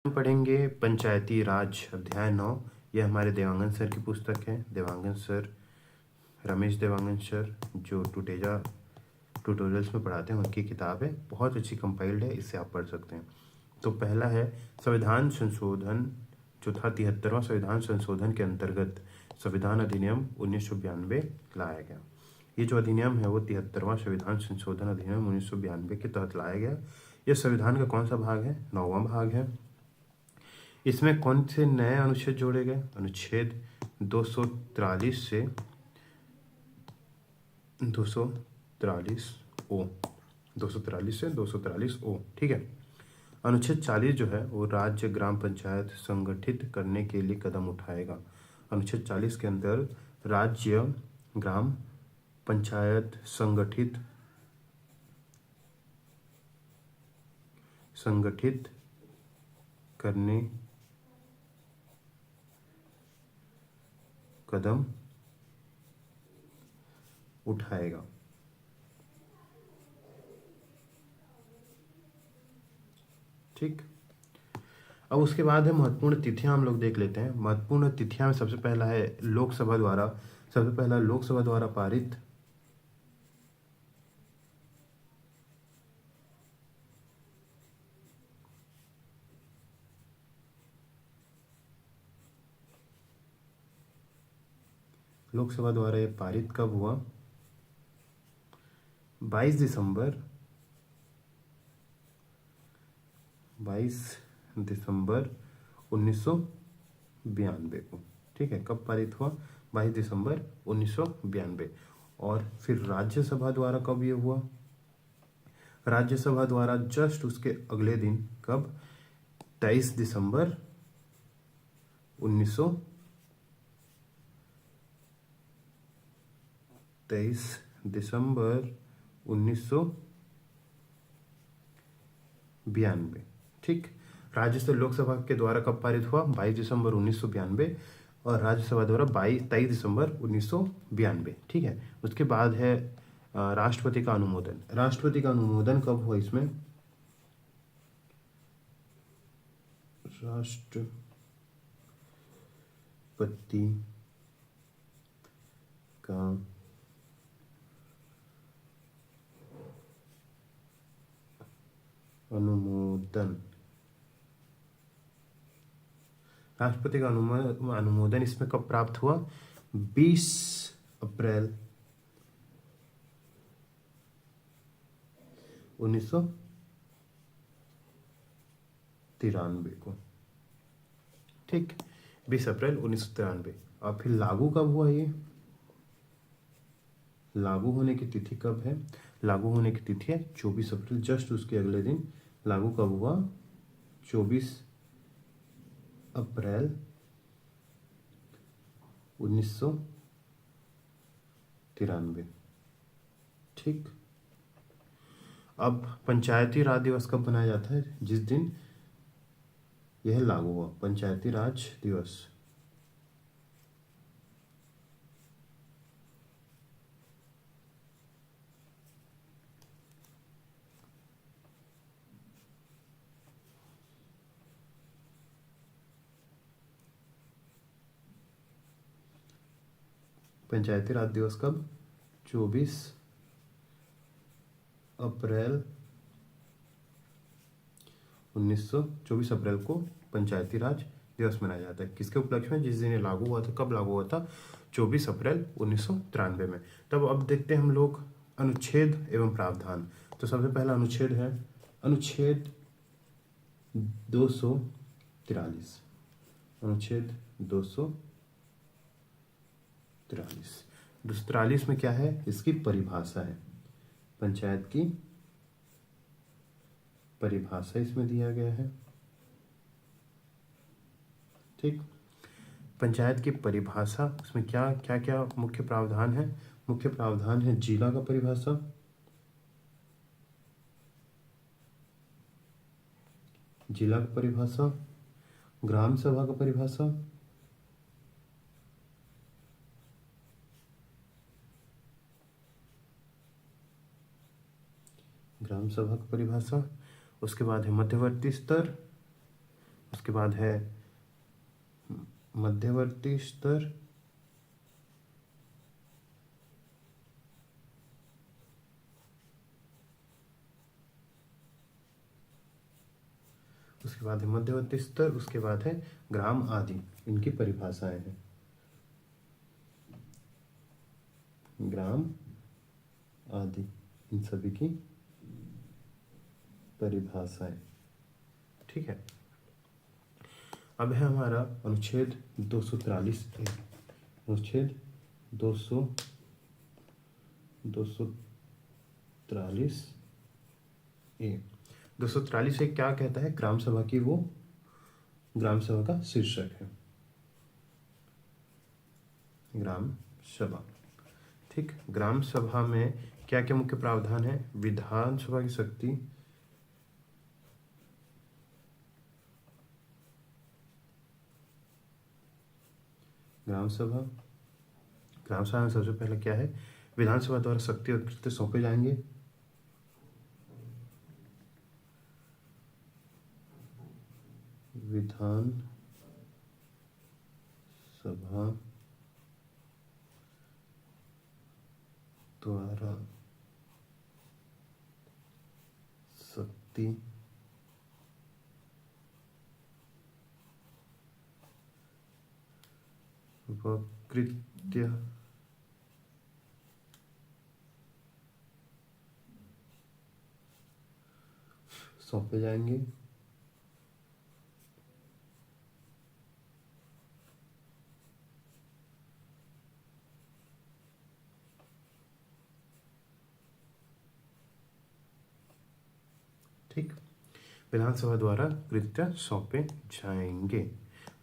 हम पढ़ेंगे पंचायती राज अध्याय 9। यह हमारे देवांगन सर की पुस्तक है। देवांगन सर, रमेश देवांगन सर, जो टूटेजा ट्यूटोरियल्स में पढ़ाते हैं, उनकी किताब है। बहुत अच्छी कंपाइल्ड है, इसे आप पढ़ सकते हैं। तो पहला है संविधान संशोधन, जो था 73वां संविधान संशोधन के अंतर्गत संविधान अधिनियम 1992 लाया गया। ये जो अधिनियम है वो 73वां संविधान संशोधन अधिनियम 1992 के तहत लाया गया। यह संविधान का कौन सा भाग है? 9वां भाग है। इसमें कौन से नए अनुच्छेद जोड़े गए? अनुच्छेद 243 से 243 ओ, 243 से 243 ओ, ठीक है। अनुच्छेद 40 जो है वो राज्य ग्राम पंचायत संगठित करने के लिए कदम उठाएगा। अनुच्छेद 40 के अंदर राज्य ग्राम पंचायत संगठित करने कदम उठाएगा। ठीक। अब उसके बाद है महत्वपूर्ण तिथियां, हम लोग देख लेते हैं। महत्वपूर्ण तिथियां में सबसे पहला है लोकसभा द्वारा पारित लोकसभा द्वारा ये पारित कब हुआ? 22 दिसंबर 1992 को। ठीक है, कब पारित हुआ? 22 दिसंबर 1992। और फिर राज्यसभा द्वारा कब ये हुआ? राज्यसभा द्वारा जस्ट उसके अगले दिन, कब? 23 दिसंबर 1992। ठीक। राज्यसभा लोकसभा के द्वारा कब पारित हुआ? 22 दिसंबर 1992 और राज्यसभा द्वारा 23 दिसंबर 1992। ठीक है। उसके बाद है राष्ट्रपति का अनुमोदन। राष्ट्रपति का अनुमोदन कब हुआ इसमें? राष्ट्रपति का अनुमोदन, राष्ट्रपति का अनुमोदन इसमें कब प्राप्त हुआ? 20 अप्रैल 1993 को। ठीक, 20 अप्रैल 1993। और फिर लागू कब हुआ? ये लागू होने की तिथि कब है? लागू होने की तिथि है 24 अप्रैल, जस्ट उसके अगले दिन। लागू कब हुआ? 24 अप्रैल 1993। ठीक। अब पंचायती राज दिवस कब मनाया जाता है? जिस दिन यह लागू हुआ, पंचायती राज दिवस। पंचायती राज दिवस कब? 24 अप्रैल 24 अप्रैल को पंचायती राज दिवस मनाया जाता है। किसके उपलक्ष्य में? जिस दिन ये लागू हुआ था। कब लागू हुआ था? 24 अप्रैल 1993 में। तब अब देखते हैं हम लोग अनुच्छेद एवं प्रावधान। तो सबसे पहला अनुच्छेद है अनुच्छेद 243। अनुच्छेद 243। 243 में क्या है? इसकी परिभाषा है। पंचायत की परिभाषा इसमें दिया गया है। ठीक। पंचायत की परिभाषा, उसमें क्या क्या क्या मुख्य प्रावधान है? मुख्य प्रावधान है जिला का परिभाषा, जिला का परिभाषा, ग्राम सभा का परिभाषा, ग्राम सभा का परिभाषा। उसके बाद है मध्यवर्ती स्तर, उसके बाद है मध्यवर्ती स्तर, उसके बाद है मध्यवर्ती स्तर, उसके बाद है ग्राम आदि। इनकी परिभाषाएं हैं। ग्राम आदि, इन सभी की परिभाषाएं। ठीक है। अब है हमारा अनुच्छेद 243 ए। अनुच्छेद 243 ए। 243 ए क्या कहता है? ग्राम सभा की वो ग्राम सभा का शीर्षक है, ग्राम सभा। ठीक। ग्राम सभा में क्या क्या मुख्य प्रावधान है? विधानसभा की शक्ति, ग्राम सभा में सबसे पहले क्या है? विधानसभा द्वारा शक्ति और कृत्य सौंपे जाएंगे। विधान सभा द्वारा शक्ति व कृत्य सौंपे जाएंगे। ठीक। विधानसभा द्वारा कृत्य सौंपे जाएंगे।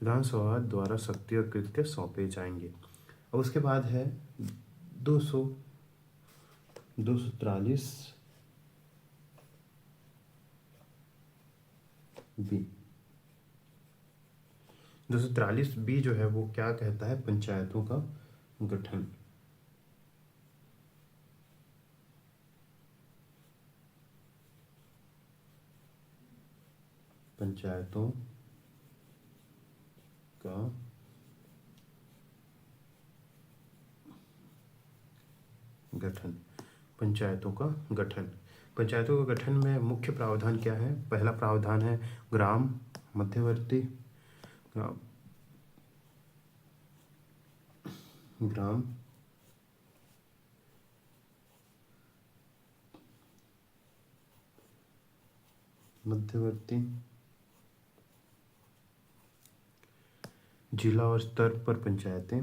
विधानसभा द्वारा शक्ति और कृत्य सौंपे जाएंगे। अब उसके बाद है 243 बी। 243 बी जो है वो क्या कहता है? पंचायतों का गठन। पंचायतों का गठन। पंचायतों का गठन। पंचायतों के गठन में मुख्य प्रावधान क्या है? पहला प्रावधान है ग्राम मध्यवर्ती, ग्राम मध्यवर्ती, जिला और स्तर पर पंचायतें,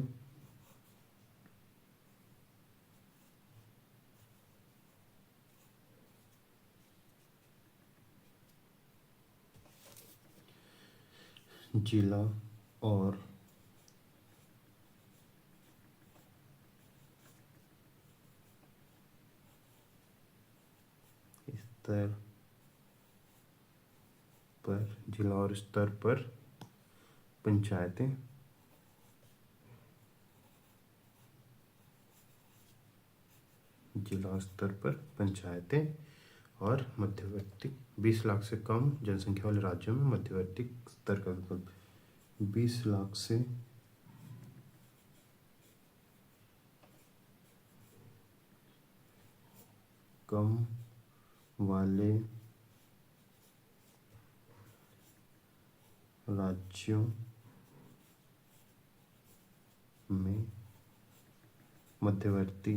जिला और स्तर पर, जिला और स्तर पर पंचायतें, जिला स्तर पर पंचायतें और मध्यवर्ती 20 लाख से कम जनसंख्या वाले राज्यों में मध्यवर्ती स्तर का विकल्प। 20 लाख से कम वाले राज्यों में मध्यवर्ती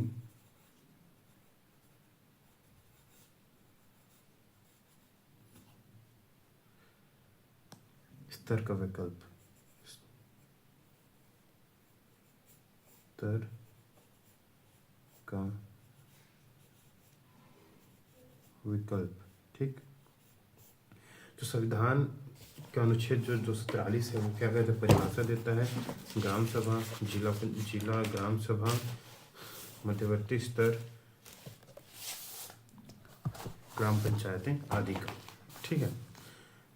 स्तर का विकल्प। स्तर का विकल्प। ठीक। जो संविधान का अनुच्छेद जो 243 है वो क्या कहते हैं? परिभाषा देता है ग्राम सभा, जिला ग्राम सभा, मध्यवर्ती स्तर, ग्राम पंचायतें आदि का। ठीक है।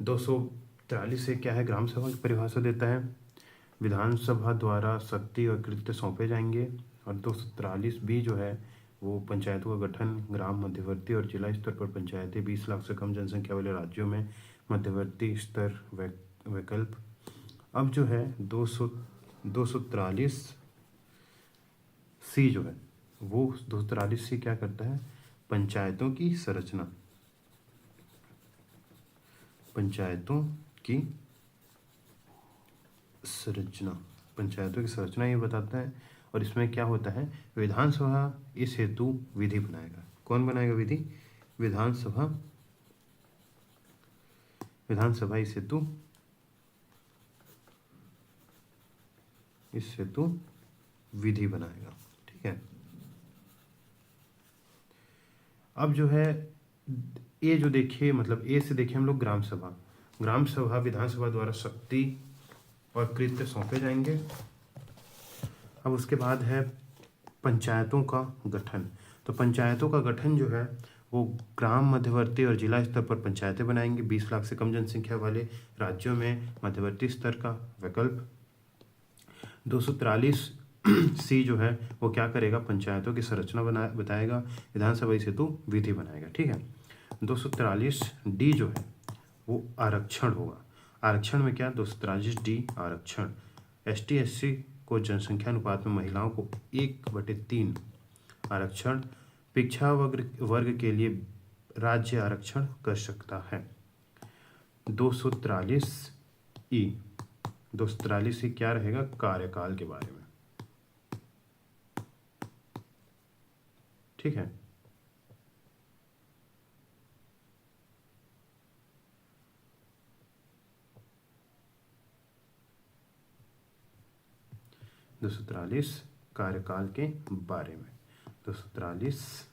243 से क्या है? ग्राम सभा की परिभाषा देता है विधानसभा द्वारा शक्ति और कृत्य सौंपे जाएंगे। और 243 भी जो है वो पंचायतों का गठन, ग्राम मध्यवर्ती और जिला स्तर पर पंचायतें, 20 लाख से कम जनसंख्या वाले राज्यों में मध्यवर्ती स्तर विकल्प। अब जो है 243 सी जो है वो 243 सी क्या करता है, पंचायतों की संरचना, पंचायतों की संरचना, पंचायतों की संरचना ये बताता है। और इसमें क्या होता है, विधानसभा इस हेतु विधि बनाएगा। कौन बनाएगा विधि, विधानसभा, विधानसभा इस हेतु विधि बनाएगा। ठीक है। अब जो है ये जो देखिए, मतलब ए से देखिए हम लोग ग्राम सभा, ग्राम सभा विधानसभा द्वारा शक्ति और कृत्य सौंपे जाएंगे। अब उसके बाद है पंचायतों का गठन। तो पंचायतों का गठन जो है वो ग्राम, मध्यवर्ती और जिला स्तर पर पंचायतें बनाएंगे 20 लाख से कम जनसंख्या वाले राज्यों में मध्यवर्ती स्तर का। विकल्प 243 सी जो है वो क्या करेगा, पंचायतों की संरचना बताएगा, विधानसभा इस हेतु विधि बनाएगा। ठीक है। 243 डी जो है वो आरक्षण होगा। आरक्षण में क्या, 243 डी आरक्षण, ST SC को जनसंख्या अनुपात में महिलाओं को 1/3 आरक्षण, पिछड़ा वर्ग के लिए राज्य आरक्षण कर सकता है। 243 ई, 243 ई क्या रहेगा, कार्यकाल के बारे में। ठीक है। दो सौ तिरालीस कार्यकाल के बारे में, 243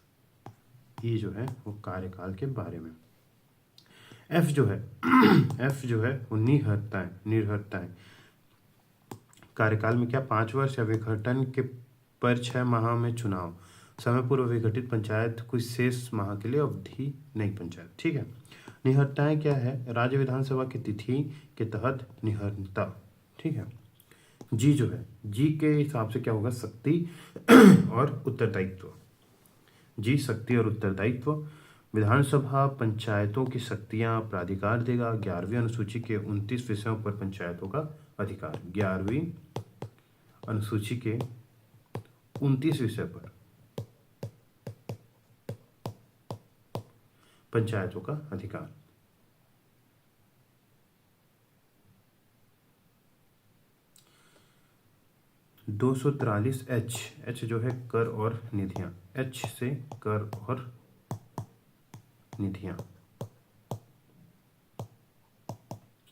ई जो है वो कार्यकाल के बारे में। एफ जो है एफ जो है वो निर्भरताएं, कार्यकाल में क्या, 5 वर्ष या विघटन के पर 6 माह में चुनाव, समय पूर्व विघटित पंचायत कुछ शेष माह के लिए अवधि नई पंचायत। ठीक है। निहरताएं क्या है, राज्य विधानसभा की तिथि के तहत निहरता। ठीक है। जी जो है, जी के हिसाब से क्या होगा, शक्ति और उत्तरदायित्व। जी शक्ति और उत्तरदायित्व। विधानसभा पंचायतों की शक्तियां प्राधिकार देगा। 11वीं अनुसूची के 29 विषयों पर पंचायतों का अधिकार। 11वीं अनुसूची के 29 विषय पर पंचायतों का अधिकार। एच जो है कर और निधियां, एच से कर और निधियां।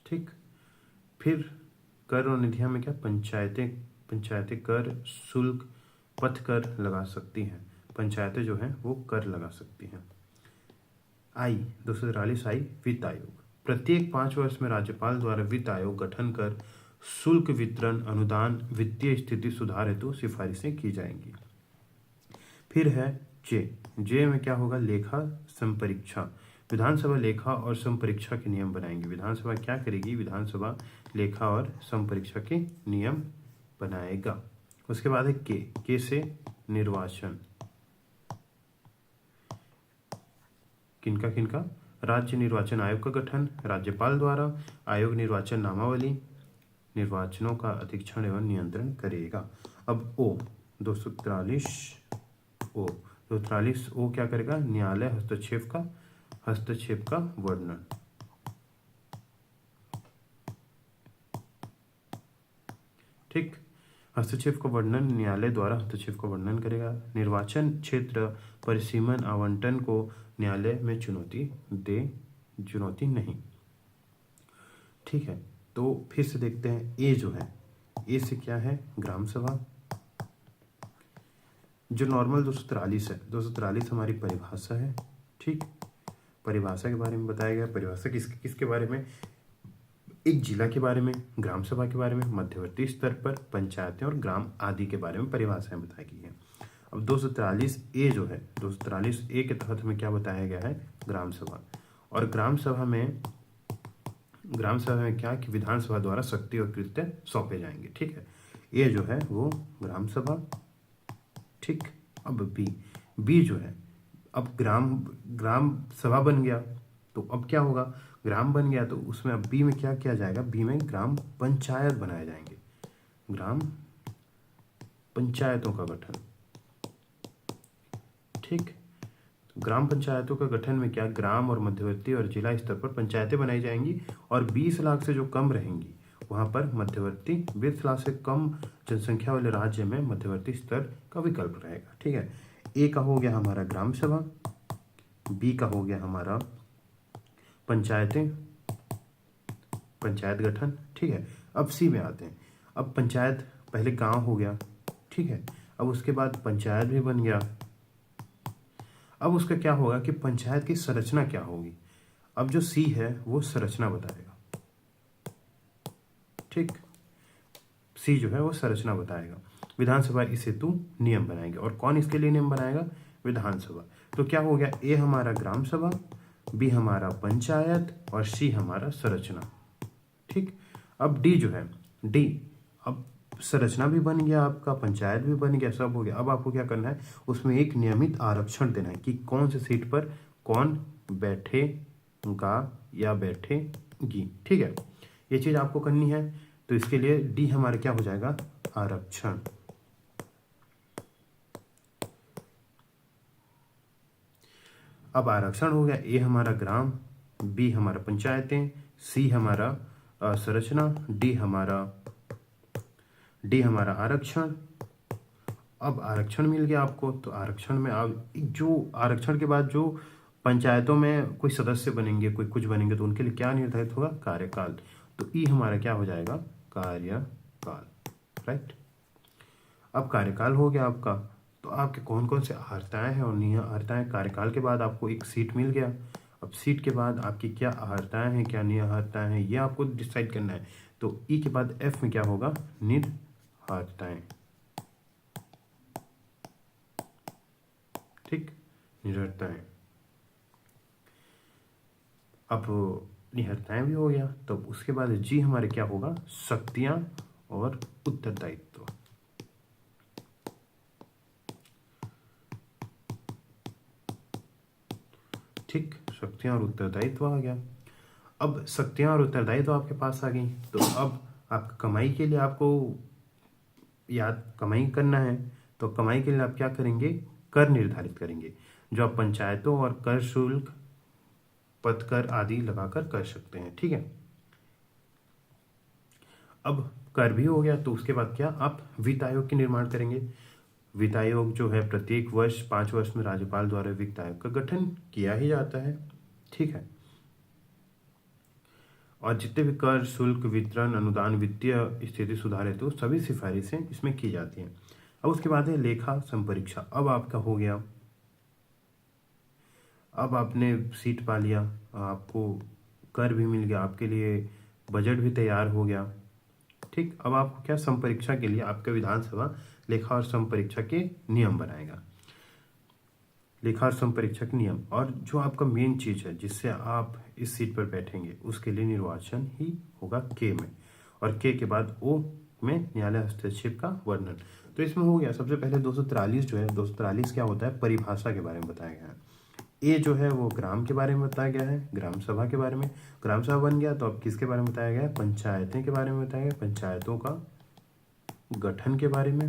ठीक। फिर कर और निधियां में क्या, पंचायतें कर, शुल्क, पथ कर लगा सकती हैं। पंचायतें जो हैं वो कर लगा सकती हैं। आई 243 आई वित्त आयोग, प्रत्येक 5 वर्ष में राज्यपाल द्वारा वित्त आयोग गठन कर शुल्क वितरण, अनुदान, वित्तीय स्थिति सुधार हेतु सिफारिशें की जाएंगी। फिर है जे में क्या होगा, लेखा संपरीक्षा। विधानसभा लेखा और संपरीक्षा के नियम बनाएंगे। विधानसभा क्या करेगी, विधानसभा लेखा और संपरीक्षा के नियम बनाएगा। उसके बाद है के से निर्वाचन, किनका, राज्य निर्वाचन आयोग का गठन राज्यपाल द्वारा। आयोग निर्वाचन नामावली, निर्वाचनों का अधीक्षण एवं नियंत्रण करेगा। अब ओ 243 ओ क्या करेगा, न्यायालय हस्तक्षेप का वर्णन। ठीक। हस्तक्षेप का वर्णन, न्यायालय द्वारा हस्तक्षेप का वर्णन करेगा। निर्वाचन क्षेत्र परिसीमन आवंटन को न्यायालय में चुनौती नहीं। ठीक है। तो फिर से देखते हैं, ए जो है, ए से क्या है, ग्राम सभा। जो नॉर्मल 243 है, 243 हमारी परिभाषा है। ठीक। परिभाषा के बारे में बताया गया। परिभाषा किसके बारे में, एक जिला के बारे में, ग्राम सभा के बारे में, मध्यवर्ती स्तर पर पंचायतें और ग्राम आदि के बारे में परिभाषाएं बताई गई हैं। अब 243 ए जो है, 243 ए के तहत में क्या बताया गया है, ग्राम सभा। और ग्राम सभा में क्या कि विधानसभा द्वारा शक्ति और कृत्य सौंपे जाएंगे। ठीक है। ये जो है वो ग्राम सभा। ठीक। अब बी जो है, अब ग्राम सभा बन गया तो अब क्या होगा, ग्राम बन गया तो उसमें अब बी में क्या किया जाएगा, बी में ग्राम पंचायत बनाए जाएंगे, ग्राम पंचायतों का गठन। ठीक, ग्राम पंचायतों का गठन में क्या, ग्राम और मध्यवर्ती और जिला स्तर पर पंचायतें बनाई जाएंगी और 20 लाख से जो कम रहेंगी वहां पर मध्यवर्ती, 20 लाख से कम जनसंख्या वाले राज्य में मध्यवर्ती स्तर का विकल्प रहेगा। ठीक है, ए का हो गया हमारा ग्राम सभा, बी का हो गया हमारा पंचायतें, पंचायत गठन। ठीक है, अब सी में आते हैं। अब पंचायत पहले गांव हो गया, ठीक है, अब उसके बाद पंचायत भी बन गया। अब उसका क्या होगा कि पंचायत की संरचना क्या होगी। अब जो सी है वो संरचना बताएगा। ठीक, सी जो है वो संरचना बताएगा। विधानसभा इस हेतु नियम बनाएंगे, और कौन इसके लिए नियम बनाएगा, विधानसभा। तो क्या हो गया, ए हमारा ग्राम सभा, बी हमारा पंचायत और सी हमारा संरचना। ठीक, अब डी जो है, डी, अब संरचना भी बन गया आपका, पंचायत भी बन गया, सब हो गया। अब आपको क्या करना है, उसमें एक नियमित आरक्षण देना है कि कौन से सीट पर कौन बैठेगा या बैठेगी। ठीक है, ये चीज आपको करनी है। तो इसके लिए डी हमारे क्या हो जाएगा, आरक्षण। अब आरक्षण हो गया, ए हमारा ग्राम, बी हमारा पंचायतें, सी हमारा संरचना, डी हमारा आरक्षण। अब आरक्षण मिल गया आपको, तो आरक्षण में आप जो आरक्षण के बाद जो पंचायतों में कोई सदस्य बनेंगे, कोई कुछ बनेंगे, तो उनके लिए क्या निर्धारित होगा, कार्यकाल। तो ई हमारा क्या हो जाएगा, कार्यकाल। राइट, अब कार्यकाल हो गया आपका, तो आपके कौन कौन से अहर्ताएं हैं और नियर्ताएं। कार्यकाल के बाद आपको एक सीट मिल गया। अब सीट के बाद आपकी क्या अहर्ताएं हैं, क्या नियर्ताएं हैं, ये आपको डिसाइड करना है। तो ई के बाद एफ में क्या होगा, निरहर्ताएं। ठीक, निरहर्ताएं। अब निहत्ताएं भी हो गया, तो उसके बाद जी हमारे क्या होगा, शक्तियां और उत्तरदायित्व। ठीक, शक्तियां और उत्तरदायित्व आ गया। अब शक्तियां और उत्तरदायित्व आपके पास आ गई, तो अब आप कमाई के लिए आपको याद कमाई करना है। तो कमाई के लिए आप क्या करेंगे, कर निर्धारित करेंगे, जो आप पंचायतों और कर शुल्क, पद कर आदि लगाकर कर सकते हैं। ठीक है, अब कर भी हो गया, तो उसके बाद क्या, आप वित्त आयोग के निर्माण करेंगे। वित्त आयोग जो है प्रत्येक वर्ष 5 वर्ष में राज्यपाल द्वारा वित्त आयोग का गठन किया ही जाता है। ठीक है, और जितने भी कर, शुल्क, वितरण, अनुदान, वित्तीय स्थिति सुधार हेतु सभी सिफारिशें इसमें की जाती हैं। अब उसके बाद है लेखा संपरीक्षा। अब आपका हो गया, अब आपने सीट पा लिया, आपको कर भी मिल गया, आपके लिए बजट भी तैयार हो गया। ठीक, अब आपको क्या, संपरीक्षा के लिए आपका विधानसभा लेखा और संपरीक्षा के नियम बनाएगा। लेखा और संपरीक्षा के नियम, और जो आपका मेन चीज है जिससे आप इस सीट पर बैठेंगे, उसके लिए निर्वाचन ही होगा के में, और के बाद ओ में न्यायालय हस्तक्षेप का वर्णन। तो इसमें हो गया, सबसे पहले 243 जो है, 243 क्या होता है, परिभाषा के बारे में बताया गया है। ए जो है वो ग्राम के बारे में बताया गया है, ग्राम सभा के बारे में। ग्राम सभा बन गया, तो अब किसके बारे में बताया गया है, पंचायतें के बारे में बताया गया, पंचायतों का गठन के बारे में।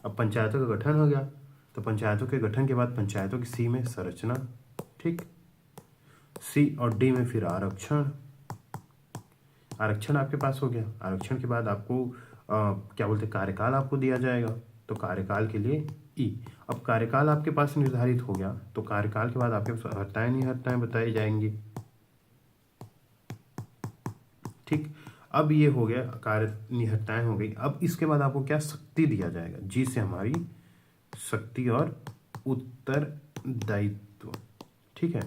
अब पंचायतों का गठन हो गया, तो पंचायतों के गठन के बाद पंचायतों की सी में संरचना। ठीक, सी और डी में फिर आरक्षण। आरक्षण आपके पास हो गया, आरक्षण के बाद आपको क्या बोलते, कार्यकाल आपको दिया जाएगा, तो कार्यकाल के लिए ई। अब कार्यकाल आपके पास निर्धारित हो गया, तो कार्यकाल के बाद आपके पास हर्ताएं निहत्ताएं बताई जाएंगी। ठीक, अब ये हो गया, कार्य निहत्ताएं हो गई। अब इसके बाद आपको क्या, शक्ति दिया जाएगा, जी से हमारी शक्ति और उत्तरदायित्व। ठीक है,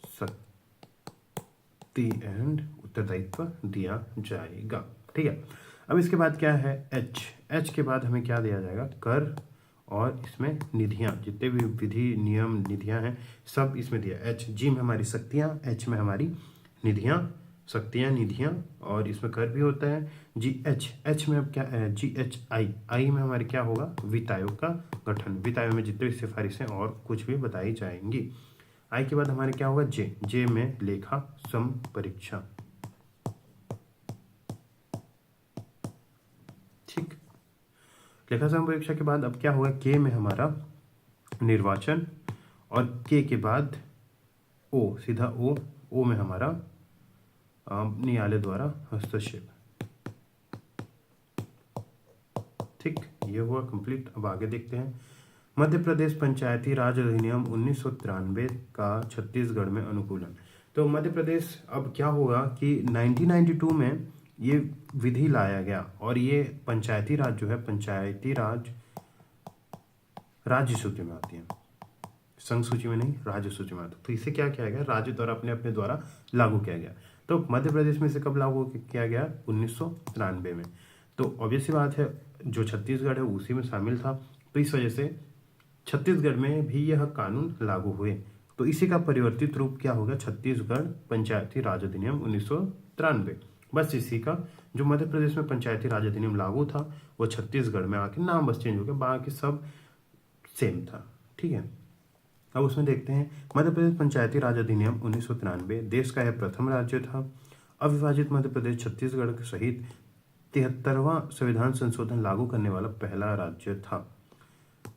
शक्ति एंड उत्तरदायित्व दिया जाएगा। ठीक है, अब इसके बाद क्या है, एच के बाद हमें क्या दिया जाएगा, कर, और इसमें निधियां, जितने भी विधि नियम निधियां हैं सब इसमें दिया। एच, जी में हमारी शक्तियां, एच में हमारी निधियां, शक्तियां, निधियां, और इसमें कर भी होता है। जी एच में अब क्या है, जी एच आई में हमारे क्या होगा, वित्त आयोग का गठन। वित्त आयोग में जितने भी सिफारिशें और कुछ भी बताई जाएंगी। आई के बाद हमारे क्या होगा जे, जे में लेखा सम परीक्षा। ठीक, लेखा सम परीक्षा के बाद अब क्या होगा, के में हमारा निर्वाचन, और के के बाद ओ, सीधा ओ में हमारा न्यायालय द्वारा हस्तक्षेप। ठीक, ये हुआ कंप्लीट। अब आगे देखते हैं। मध्य प्रदेश पंचायती राज अधिनियम 1993 का छत्तीसगढ़ में अनुकूलन। तो मध्य प्रदेश, अब क्या होगा कि 1992 में ये विधि लाया गया, और ये पंचायती राज जो है, पंचायती राज राज्य सूची में आती है, संघ सूची में नहीं, राज्य सूची में आता है। तो इसे क्या किया गया, राज्य द्वारा अपने अपने द्वारा लागू किया गया। तो मध्य प्रदेश में से कब लागू किया गया, 1993 में। तो ऑब्वियस सी बात है, जो छत्तीसगढ़ है उसी में शामिल था, तो इस वजह से छत्तीसगढ़ में भी यह कानून लागू हुए। तो इसी का परिवर्तित रूप क्या होगा, छत्तीसगढ़ पंचायती राज अधिनियम 1993। बस इसी का, जो मध्य प्रदेश में पंचायती राज अधिनियम लागू था वो छत्तीसगढ़ में आके नाम बस चेंज हो गया, बाकी सब सेम था। ठीक है, अब उसमें देखते हैं। मध्य प्रदेश पंचायती राज अधिनियम 1993 देश का यह प्रथम राज्य था। अविभाजित मध्य प्रदेश छत्तीसगढ़ सहित 73वां संविधान संशोधन लागू करने वाला पहला राज्य था।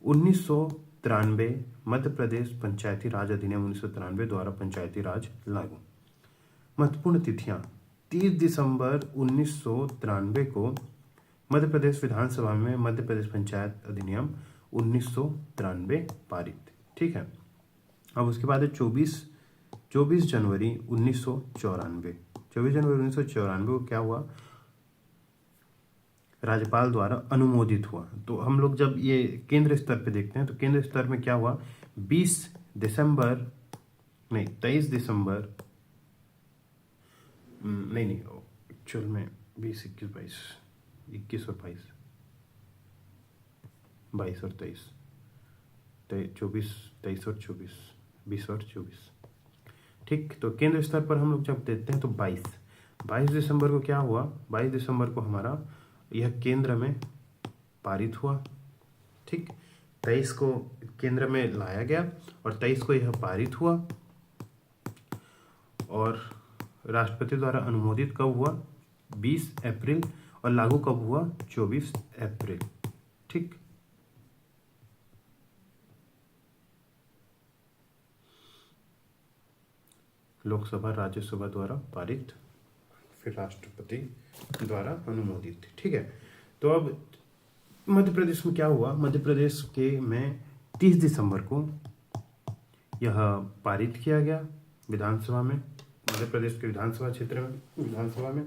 1993 मध्य प्रदेश पंचायती राज अधिनियम 1993 द्वारा पंचायती राज लागू। महत्वपूर्ण तिथियां, 30 दिसंबर 1993 को मध्य प्रदेश विधानसभा में मध्य प्रदेश पंचायत अधिनियम 1993 पारित। ठीक है, अब उसके बाद है 24 जनवरी 1994। 24 जनवरी 1994 को क्या हुआ, राज्यपाल द्वारा अनुमोदित हुआ। तो हम लोग जब ये केंद्र स्तर पे देखते हैं तो केंद्र स्तर में क्या हुआ, 23 दिसंबर नहीं, एक्चुअल में 20, 21, 22, 21 और 22, 22 और 23, 24, 23 और 24, 20 और 24। ठीक, तो केंद्र स्तर पर हम लोग जब देखते हैं तो 22 दिसंबर को क्या हुआ, 22 दिसंबर को हमारा यह केंद्र में पारित हुआ। ठीक, 23 को केंद्र में लाया गया और 23 को यह पारित हुआ, और राष्ट्रपति द्वारा अनुमोदित कब हुआ, 20 अप्रैल, और लागू कब हुआ, 24 अप्रैल। ठीक, लोकसभा राज्यसभा द्वारा पारित, फिर राष्ट्रपति द्वारा अनुमोदित। ठीक है, तो अब मध्य प्रदेश में क्या हुआ, मध्य प्रदेश के में 30 दिसंबर को यह पारित किया गया विधानसभा में, मध्य प्रदेश के विधानसभा क्षेत्र में, विधानसभा में।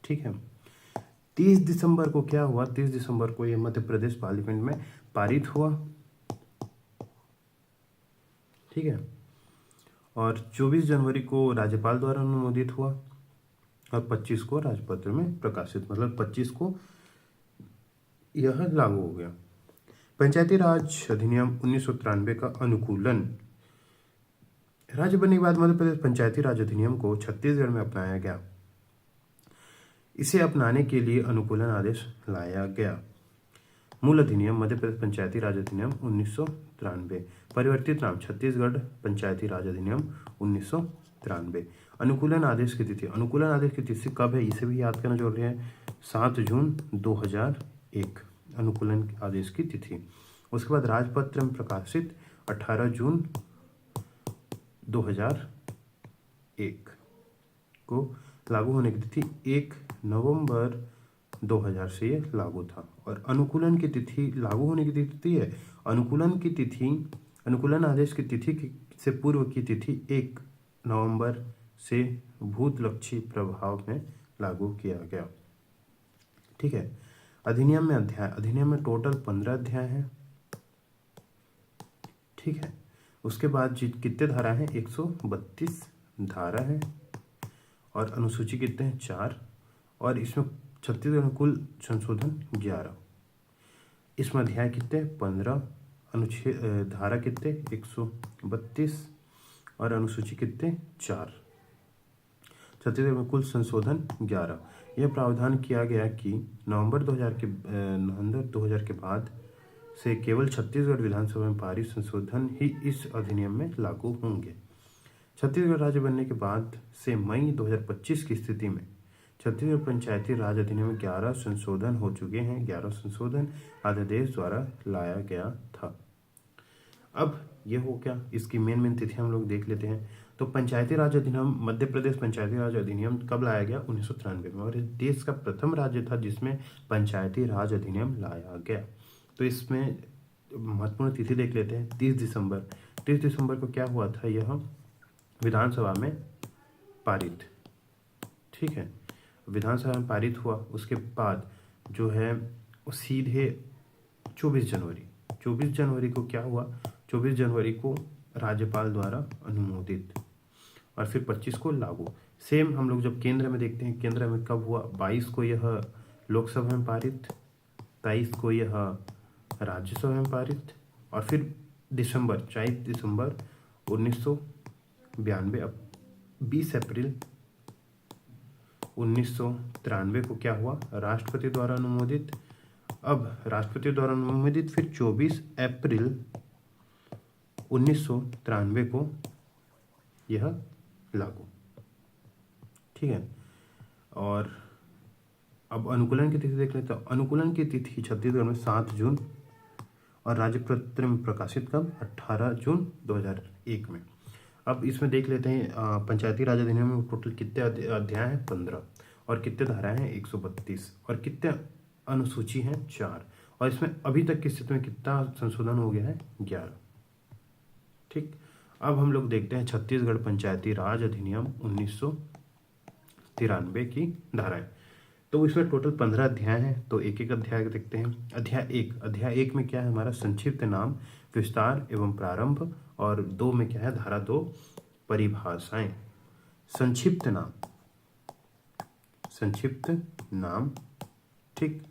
ठीक है, 30 दिसंबर को क्या हुआ, 30 दिसंबर को यह मध्य प्रदेश पार्लियामेंट में पारित हुआ। ठीक है, और 24 जनवरी को राज्यपाल द्वारा अनुमोदित हुआ, और 25 को राजपत्र में प्रकाशित, मतलब 25 को यह लागू हो गया। पंचायती राज अधिनियम 1993 का अनुकूलन। राज्य बनने के बाद मध्य प्रदेश पंचायती राज अधिनियम को छत्तीसगढ़ में अपनाया गया। इसे अपनाने के लिए अनुकूलन आदेश लाया गया। मूल अधिनियम मध्य प्रदेश पंचायती राज अधिनियम 1993, परिवर्तित नाम छत्तीसगढ़ पंचायती राज अधिनियम 1993। अनुकूलन आदेश की तिथि, अनुकूलन आदेश की तिथि कब है, इसे भी याद करना जरूरी है, 7 जून 2001 अनुकूलन आदेश की तिथि। उसके बाद राजपत्र में प्रकाशित 18 जून 2001 को लागू होने की तिथि 1 नवंबर 2000 से ये लागू था। और अनुकूलन की तिथि, लागू होने की तिथि है, अनुकूलन की तिथि, अनुकूलन आदेश की तिथि से पूर्व की तिथि 1 नवंबर से भूतलक्षी प्रभाव में लागू किया गया। ठीक है, अधिनियम में अध्याय, अधिनियम में टोटल 15 अध्याय हैं, ठीक है। उसके बाद कितने धारा हैं, 132 धारा है, और अनुसूची कितने हैं, 4, और इसमें छत्तीसगढ़ में कुल संशोधन 11। इसमें अध्याय कितने, 15, अनुच्छेद धारा कितने, 132, और अनुसूची कितने, 4। छत्तीसगढ़ में कुल संशोधन 11। यह प्रावधान किया गया कि नवंबर 2000 के बाद से केवल छत्तीसगढ़ विधानसभा में पारित संशोधन ही इस अधिनियम में लागू होंगे। छत्तीसगढ़ राज्य बनने के बाद से मई 2025 की स्थिति में छत्तीसगढ़ पंचायती राज अधिनियम में 11 संशोधन हो चुके हैं। 11 संशोधन अध्यादेश द्वारा लाया गया था। अब ये हो क्या, इसकी मेन तिथि हम लोग देख लेते हैं। तो पंचायती राज अधिनियम, मध्य प्रदेश पंचायती राज अधिनियम कब लाया गया, 1993 में, और इस देश का प्रथम राज्य था जिसमें पंचायती राज अधिनियम लाया गया। तो इसमें महत्वपूर्ण तिथि देख लेते हैं, 30 दिसंबर। 30 दिसंबर को क्या हुआ था, यह विधानसभा में पारित, ठीक है, विधानसभा में पारित हुआ। उसके बाद जो है सीधे 24 जनवरी को क्या हुआ, 24 जनवरी को राज्यपाल द्वारा अनुमोदित, और फिर 25 को लागू। सेम हम लोग जब केंद्र में देखते हैं, केंद्र में कब हुआ, 22 को यह लोकसभा में पारित, 23 को यह राज्यसभा में पारित, और फिर 24 दिसंबर 1992, अब 20 अप्रैल 1993 को क्या हुआ, राष्ट्रपति द्वारा अनुमोदित। अब राष्ट्रपति द्वारा अनुमोदित, फिर 24 अप्रैल 1993 को यह लागू, ठीक है। और अब अनुकूलन की तिथि देख लेते हैं। अनुकूलन की तिथि छत्तीसगढ़ में 7 जून, और राज्यपत्र में प्रकाशित कब, 18 जून 2001 में। अब इसमें देख लेते हैं पंचायती राज अधिनियम में टोटल कितने अध्याय हैं, 15, और कितने धाराएं हैं, 132, और कितने अनुसूची हैं, 4, और इसमें अभी तक की स्थिति में कितना संशोधन हो गया है, 11, ठीक। अब हम लोग देखते हैं छत्तीसगढ़ पंचायती राज अधिनियम 1993 की धाराएं। तो इसमें टोटल 15 अध्याय हैं, तो एक एक अध्याय देखते हैं। अध्याय एक में क्या है हमारा, संक्षिप्त नाम, विस्तार एवं प्रारंभ, और 2 में क्या है, धारा 2 परिभाषाएं। संक्षिप्त नाम, ठीक,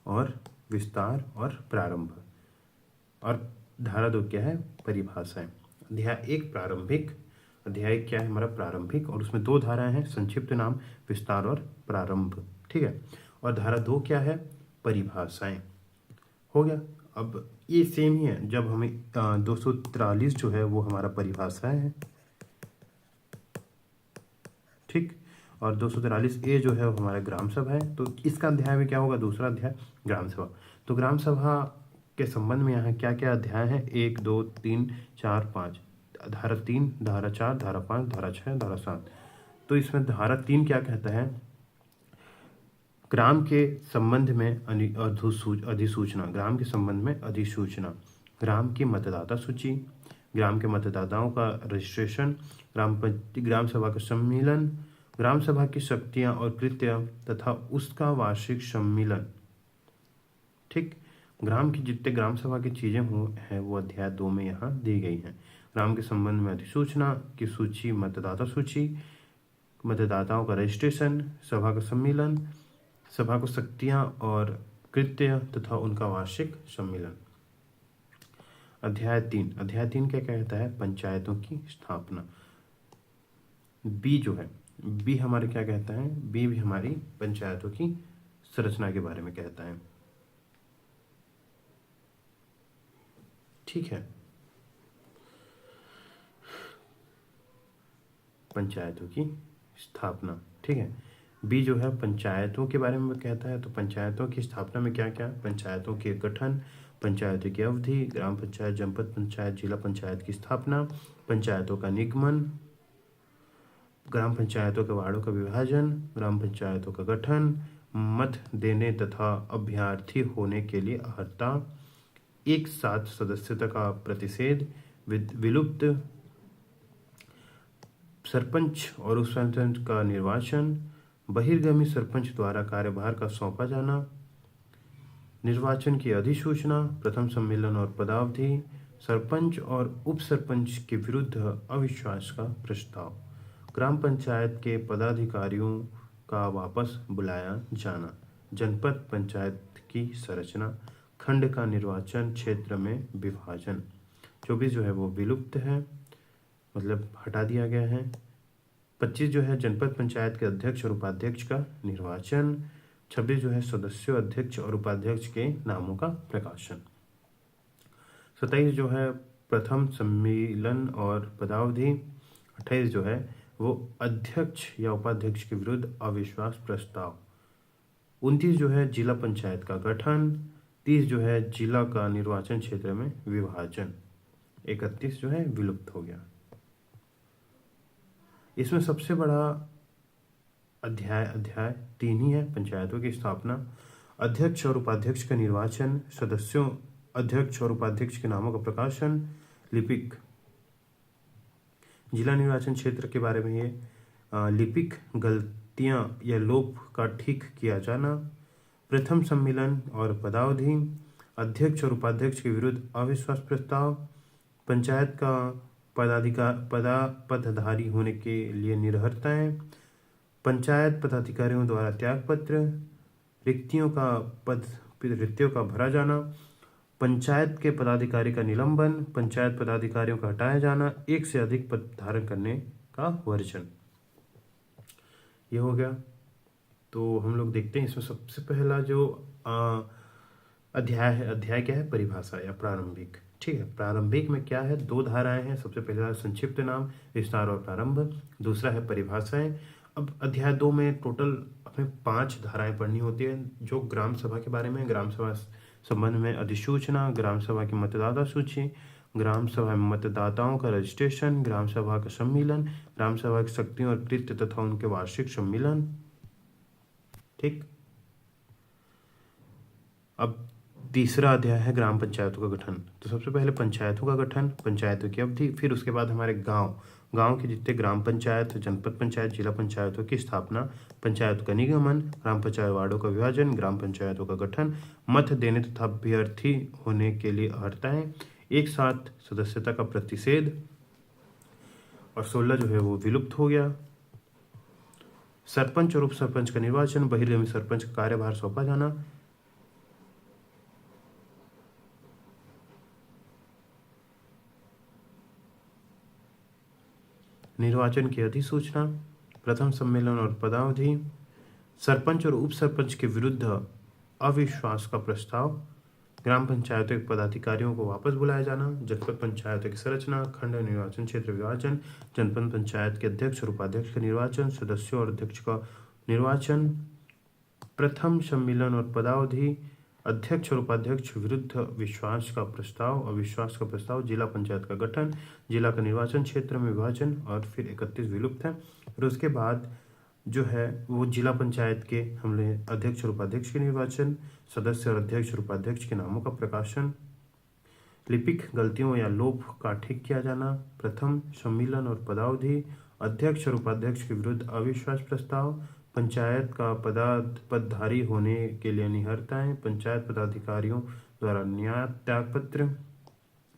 और विस्तार और प्रारंभ, और धारा 2 क्या है, परिभाषाएं। अध्याय 1 प्रारंभिक, अध्याय क्या है हमारा, प्रारंभिक, और उसमें 2 धाराएं हैं, संक्षिप्त नाम, विस्तार और प्रारंभ, ठीक है। और धारा 2 क्या है, परिभाषाएं, हो गया। अब ये सेम ही है, जब हमें 243 जो है वो हमारा परिभाषाएं है, ठीक, और 243A जो है वो हमारा ग्राम सभा है। तो इसका अध्याय में क्या होगा, दूसरा अध्याय ग्राम सभा। तो ग्राम सभा के संबंध में यहाँ क्या क्या अध्याय हैं, 1, 2, 3, 4, 5, धारा 3, धारा 4, धारा 5, धारा 6, धारा 7। तो इसमें धारा 3 क्या कहता है, ग्राम के संबंध में अधिसूचना, ग्राम के संबंध में अधिसूचना, ग्राम की मतदाता सूची, ग्राम के मतदाताओं का रजिस्ट्रेशन, ग्राम सभा का सम्मेलन, ग्राम सभा की शक्तियां और कृत्य तथा उसका वार्षिक सम्मेलन, ठीक। ग्राम की जितने ग्राम सभा की चीजें हैं वो अध्याय 2 में यहाँ दी गई हैं। ग्राम के संबंध में अधिसूचना की सूची, मतदाता सूची, मतदाताओं का रजिस्ट्रेशन, सभा का सम्मेलन, सभा को शक्तियां और कृत्य तथा उनका वार्षिक सम्मेलन। अध्याय 3 क्या कहता है, पंचायतों की स्थापना। बी जो है, बी हमारे क्या कहता है, बी भी हमारी पंचायतों की संरचना के बारे में कहता है, ठीक है। पंचायतों की स्थापना, ठीक है। बी जो है पंचायतों के बारे में कहता है। तो पंचायतों की स्थापना में क्या क्या, पंचायतों के गठन, पंचायतों की अवधि, ग्राम पंचायत, जनपद पंचायत, जिला पंचायत की स्थापना, पंचायतों का निगमन, ग्राम पंचायतों के वार्डों का विभाजन, ग्राम पंचायतों का गठन, मत देने तथा अभ्यर्थी होने के लिए अर्हता, एक साथ सदस्यता का प्रतिषेध, विलुप्त, सरपंच और उप सरपंच का निर्वाचन, बहिर्गामी सरपंच द्वारा कार्यभार का सौंपा जाना, निर्वाचन की अधिसूचना, प्रथम सम्मेलन और पदावधि, सरपंच और उप सरपंच के विरुद्ध अविश्वास का प्रस्ताव, ग्राम पंचायत के पदाधिकारियों का वापस बुलाया जाना, जनपद पंचायत की संरचना, खंड का निर्वाचन क्षेत्र में विभाजन। 24 जो है वो विलुप्त है, मतलब हटा दिया गया है। 25 जो है जनपद पंचायत के अध्यक्ष और उपाध्यक्ष का निर्वाचन। 26 जो है सदस्यों, अध्यक्ष और उपाध्यक्ष के नामों का प्रकाशन। 27 जो है प्रथम सम्मेलन और पदावधि। 28 जो है वो अध्यक्ष या उपाध्यक्ष के विरुद्ध अविश्वास प्रस्ताव। 29 जो है जिला पंचायत का गठन। 30 जो है जिला का निर्वाचन क्षेत्र में विभाजन। 31 जो है विलुप्त हो गया। इसमें सबसे बड़ा अध्याय 3 ही है, पंचायतों की स्थापना, अध्यक्ष और उपाध्यक्ष का निर्वाचन, सदस्यों, अध्यक्ष और उपाध्यक्ष के नामों का प्रकाशन, लिपिक। जिला निर्वाचन क्षेत्र के बारे में ये लिपिक गलतियां या लोप का ठीक किया जाना, प्रथम सम्मेलन और पदावधि, अध्यक्ष और उपाध्यक्ष के विरुद्ध अविश्वास प्रस्ताव, पंचायत का पदधारी होने के लिए निर्भरताएं, पंचायत पदाधिकारियों द्वारा त्यागपत्र, रिक्तियों का भरा जाना, पंचायत के पदाधिकारी का निलंबन, पंचायत पदाधिकारियों का हटाया जाना, एक से अधिक पद धारण करने का वर्जन। ये हो गया। तो हम लोग देखते हैं इसमें सबसे पहला जो अध्याय है, अध्याय क्या है, परिभाषा या प्रारंभिक। ठीक है, प्रारंभिक में क्या है, 2 धाराएं हैं। सबसे पहला संक्षिप्त नाम, विस्तार और प्रारंभ, दूसरा है परिभाषाएं। अब अध्याय 2 में टोटल हमें 5 धाराएं पढ़नी होती है, जो ग्राम सभा के बारे में, ग्राम सभा संबंध में अधिसूचना, ग्राम सभा की मतदाता सूची, ग्राम सभा में मतदाताओं का रजिस्ट्रेशन, ग्राम सभा का सम्मेलन, ग्राम सभा की शक्तियों और कृत्य तथा उनके वार्षिक सम्मेलन। ठीक, अब तीसरा अध्याय है ग्राम पंचायतों का गठन। तो सबसे पहले पंचायतों का गठन, पंचायतों की अवधि, फिर उसके बाद हमारे गांव के जितने ग्राम पंचायत, जनपद पंचायत, जिला पंचायतों की स्थापना, पंचायतों का निगमन, ग्राम पंचायत वार्डों का विभाजन, ग्राम पंचायतों का गठन, मत देने तथा अभ्यर्थी होने के लिए अर्हताएं, एक साथ सदस्यता का प्रतिषेध, और 16 जो है वो विलुप्त हो गया। सरपंच और उप सरपंच का निर्वाचन, बहिर्गमी सरपंच का कार्यभार सौंपा जाना, निर्वाचन की अधिसूचना, प्रथम सम्मेलन और पदावधि, सरपंच और उप सरपंच के विरुद्ध अविश्वास का प्रस्ताव, ग्राम पंचायतों के पदाधिकारियों को वापस बुलाया जाना, जनपद पंचायतों की संरचना, खंड निर्वाचन क्षेत्र विभाजन, जनपद पंचायत के अध्यक्ष और उपाध्यक्ष का निर्वाचन, सदस्यों और अध्यक्ष का निर्वाचन, प्रथम सम्मेलन और पदावधि, अध्यक्ष और उपाध्यक्ष विरुद्ध अविश्वास का प्रस्ताव, जिला पंचायत का गठन, जिला का निर्वाचन क्षेत्र में विभाजन, और फिर 31 विलुप्त है। और उसके बाद जो है वो जिला पंचायत के हमने अध्यक्ष और उपाध्यक्ष के निर्वाचन, सदस्य और अध्यक्ष और उपाध्यक्ष के नामों का प्रकाशन, लिपिक गलतियों या लोप का ठीक किया जाना, प्रथम सम्मेलन और पदावधि, अध्यक्ष और उपाध्यक्ष के विरुद्ध अविश्वास प्रस्ताव, पंचायत का पदधारी होने के लिए निहरताएं, पंचायत पदाधिकारियों द्वारा न्याय त्यागपत्र,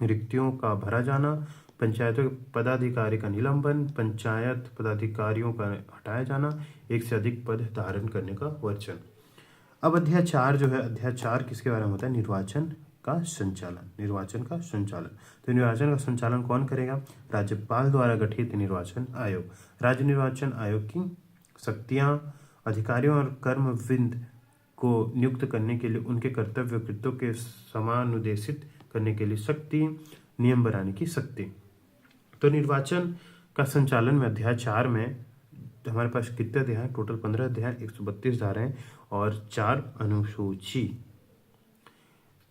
रिक्तियों का भरा जाना, पंचायतों के पदाधिकारी का निलंबन, पंचायत पदाधिकारियों का हटाया जाना, एक से अधिक पद धारण करने का वर्जन। अब अध्याय 4 जो है, अध्याय 4 किसके बारे में होता है, निर्वाचन का संचालन। तो निर्वाचन का संचालन कौन करेगा, राज्यपाल द्वारा गठित निर्वाचन आयोग। राज्य निर्वाचन आयोग की शक्तियां, अधिकारियों और कर्मविद को नियुक्त करने के लिए उनके कर्तव्य कृत्यों के समानुदेशित करने के लिए शक्ति, नियम बनाने की शक्ति। तो निर्वाचन का संचालन में अध्याय 4 में हमारे पास कितने अध्याय, टोटल 15 अध्याय, 132 धाराएं और 4 अनुसूची।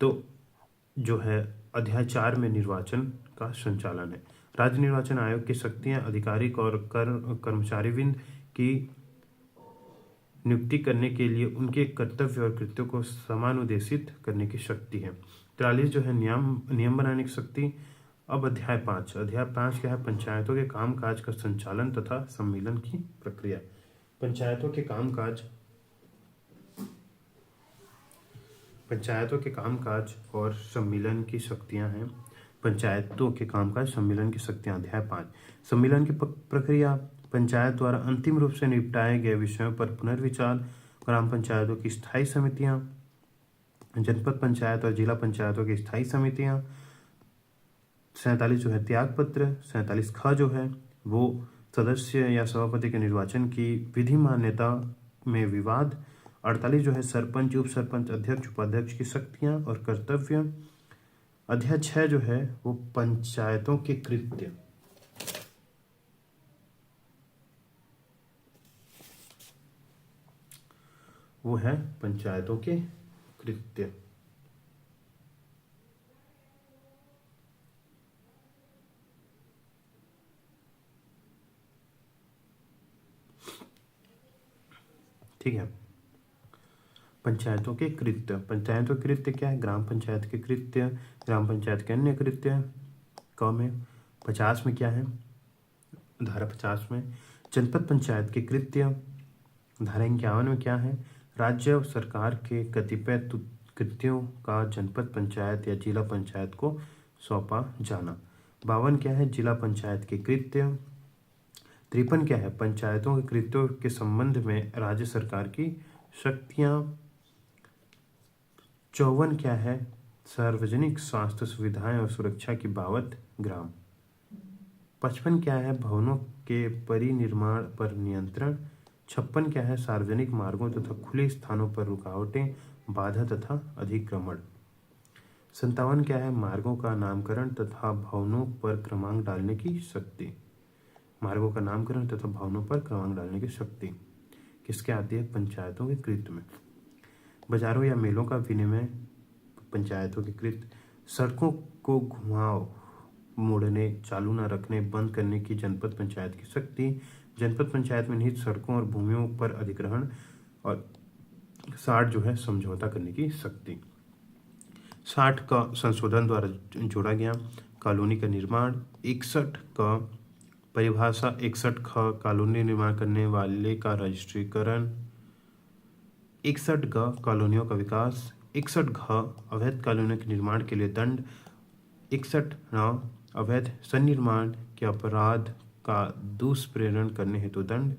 तो जो है अध्याय 4 में निर्वाचन का संचालन है। राज्य निर्वाचन आयोग की शक्तियां, अधिकारिक और कर्मचारीवृंद की नियुक्ति करने के लिए उनके कर्तव्य और कृत्यों को समानुदेशित करने की शक्ति है। 43 जो है नियम बनाने की शक्ति। अब अध्याय 5 क्या है, पंचायतों के कामकाज का संचालन तथा सम्मेलन की प्रक्रिया। पंचायतों के कामकाज पंचायतों के कामकाज और सम्मेलन की शक्तियां हैं। पंचायतों के कामकाज सम्मेलन की शक्तियां। अध्याय 5। सम्मेलन की प्रक्रिया। पंचायत द्वारा अंतिम रूप से निपटाए गए विषयों पर पुनर्विचार। ग्राम पंचायतों की स्थायी समितियां, जनपद पंचायत और जिला पंचायतों की स्थायी समितियां। 47 जो है त्याग पत्र। 47 ख जो है वो सदस्य या सभापति के निर्वाचन की विधि मान्यता में विवाद। 48 जो है सरपंच, उप सरपंच, अध्यक्ष, उपाध्यक्ष की शक्तियां और कर्तव्य। अध्याय 6 जो है वो पंचायतों के कृत्य। वो है पंचायतों के कृत्य। ठीक है। पंचायतों के कृत्य। पंचायतों के कृत्य क्या है? ग्राम पंचायत के कृत्य, ग्राम पंचायत के अन्य कृत्य। क में 50 में क्या है? धारा 50 में जनपद पंचायत के कृत्य। धारा 51 में क्या है? राज्य सरकार के कतिपय कृत्यों का जनपद पंचायत या जिला पंचायत को सौंपा जाना। 52 क्या है? जिला पंचायत के कृत्य। 53 क्या है? पंचायतों के कृत्यों के संबंध में राज्य सरकार की शक्तियां। 54 क्या है? सार्वजनिक स्वास्थ्य सुविधाएं और सुरक्षा की बाबत ग्राम। 55 क्या है? भवनों के परिनिर्माण पर नियंत्रण। 56 क्या है? सार्वजनिक मार्गों तथा खुले स्थानों पर रुकावटें, बाधा तथा अधिक्रमण। 57 क्या है? मार्गों का नामकरण तथा भवनों पर क्रमांक डालने की शक्ति। मार्गों का नामकरण तथा भवनों पर क्रमांक डालने की शक्ति किसके आती है? पंचायतों के कृत्य में। बाजारों या मेलों का विनिमय पंचायतों के कृत्य। सड़कों को घुमाव मोड़ने, चालू न रखने, बंद करने की जनपद पंचायत की शक्ति। जनपद पंचायत में निहित सड़कों और भूमियों पर अधिग्रहण और 60 जो है समझौता करने की शक्ति। 60 का संशोधन द्वारा जोड़ा गया कॉलोनी का निर्माण। 61 का परिभाषा। 61 ख कॉलोनी निर्माण करने वाले का रजिस्ट्रीकरण। 61 ग कॉलोनियों का विकास। 61 घ अवैध कॉलोनियों के निर्माण के लिए दंड। 61 न अवैध सन्निर्माण के अपराध का दुष्प्रेरण करने हेतु दंड।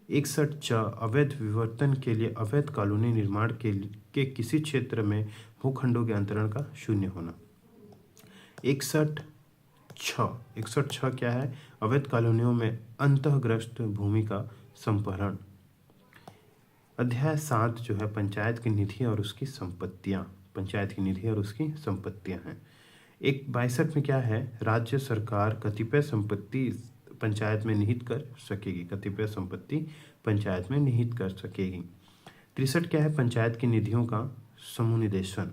61 च अवैध विवर्तन के लिए अवैध कॉलोनी निर्माण के किसी क्षेत्र में भूखंडों के अंतरण का शून्य होना। 61 छ क्या है? अवैध कॉलोनियों में अंतःग्रस्त भूमि का संपहरण। अध्याय 7 जो है पंचायत की निधि और उसकी संपत्तियां। पंचायत की निधि और उसकी संपत्तियां हैं। 62 में क्या है? राज्य सरकार कतिपय संपत्ति पंचायत में निहित कर सकेगी। कतिपय संपत्ति पंचायत में निहित कर सकेगी। 63 क्या है? पंचायत की निधियों का समुनिदेशन।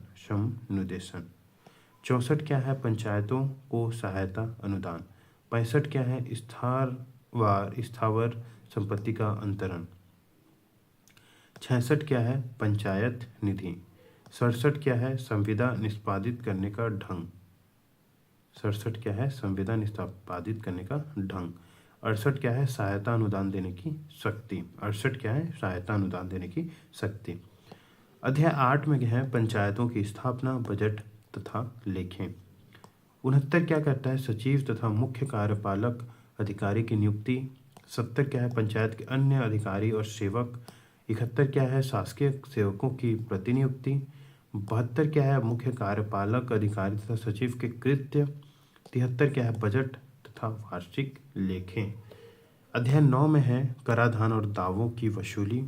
64 क्या है? पंचायतों को सहायता अनुदान। 65 क्या है? स्थावर संपत्ति का अंतरण। 66 क्या है? पंचायत निधि। 67 क्या है? संविदा निष्पादित करने का ढंग। 67 क्या है? संविदा निष्पादित करने का ढंग। 68 क्या है? सहायता अनुदान देने की शक्ति। 68 क्या है? सहायता अनुदान देने की शक्ति। अध्याय 8 में क्या है? पंचायतों की स्थापना, बजट तथा लेखें। 69 क्या करता है? सचिव तथा मुख्य कार्यपालक अधिकारी की नियुक्ति। 70 क्या है? पंचायत के अन्य अधिकारी और सेवक। 71 क्या है? शासकीय सेवकों की प्रतिनियुक्ति। 72 क्या है? मुख्य कार्यपालक अधिकारी तथा सचिव के कृत्य। 73 क्या है? बजट तथा वार्षिक लेखें। अध्याय 9 में है कराधान और दावों की वसूली।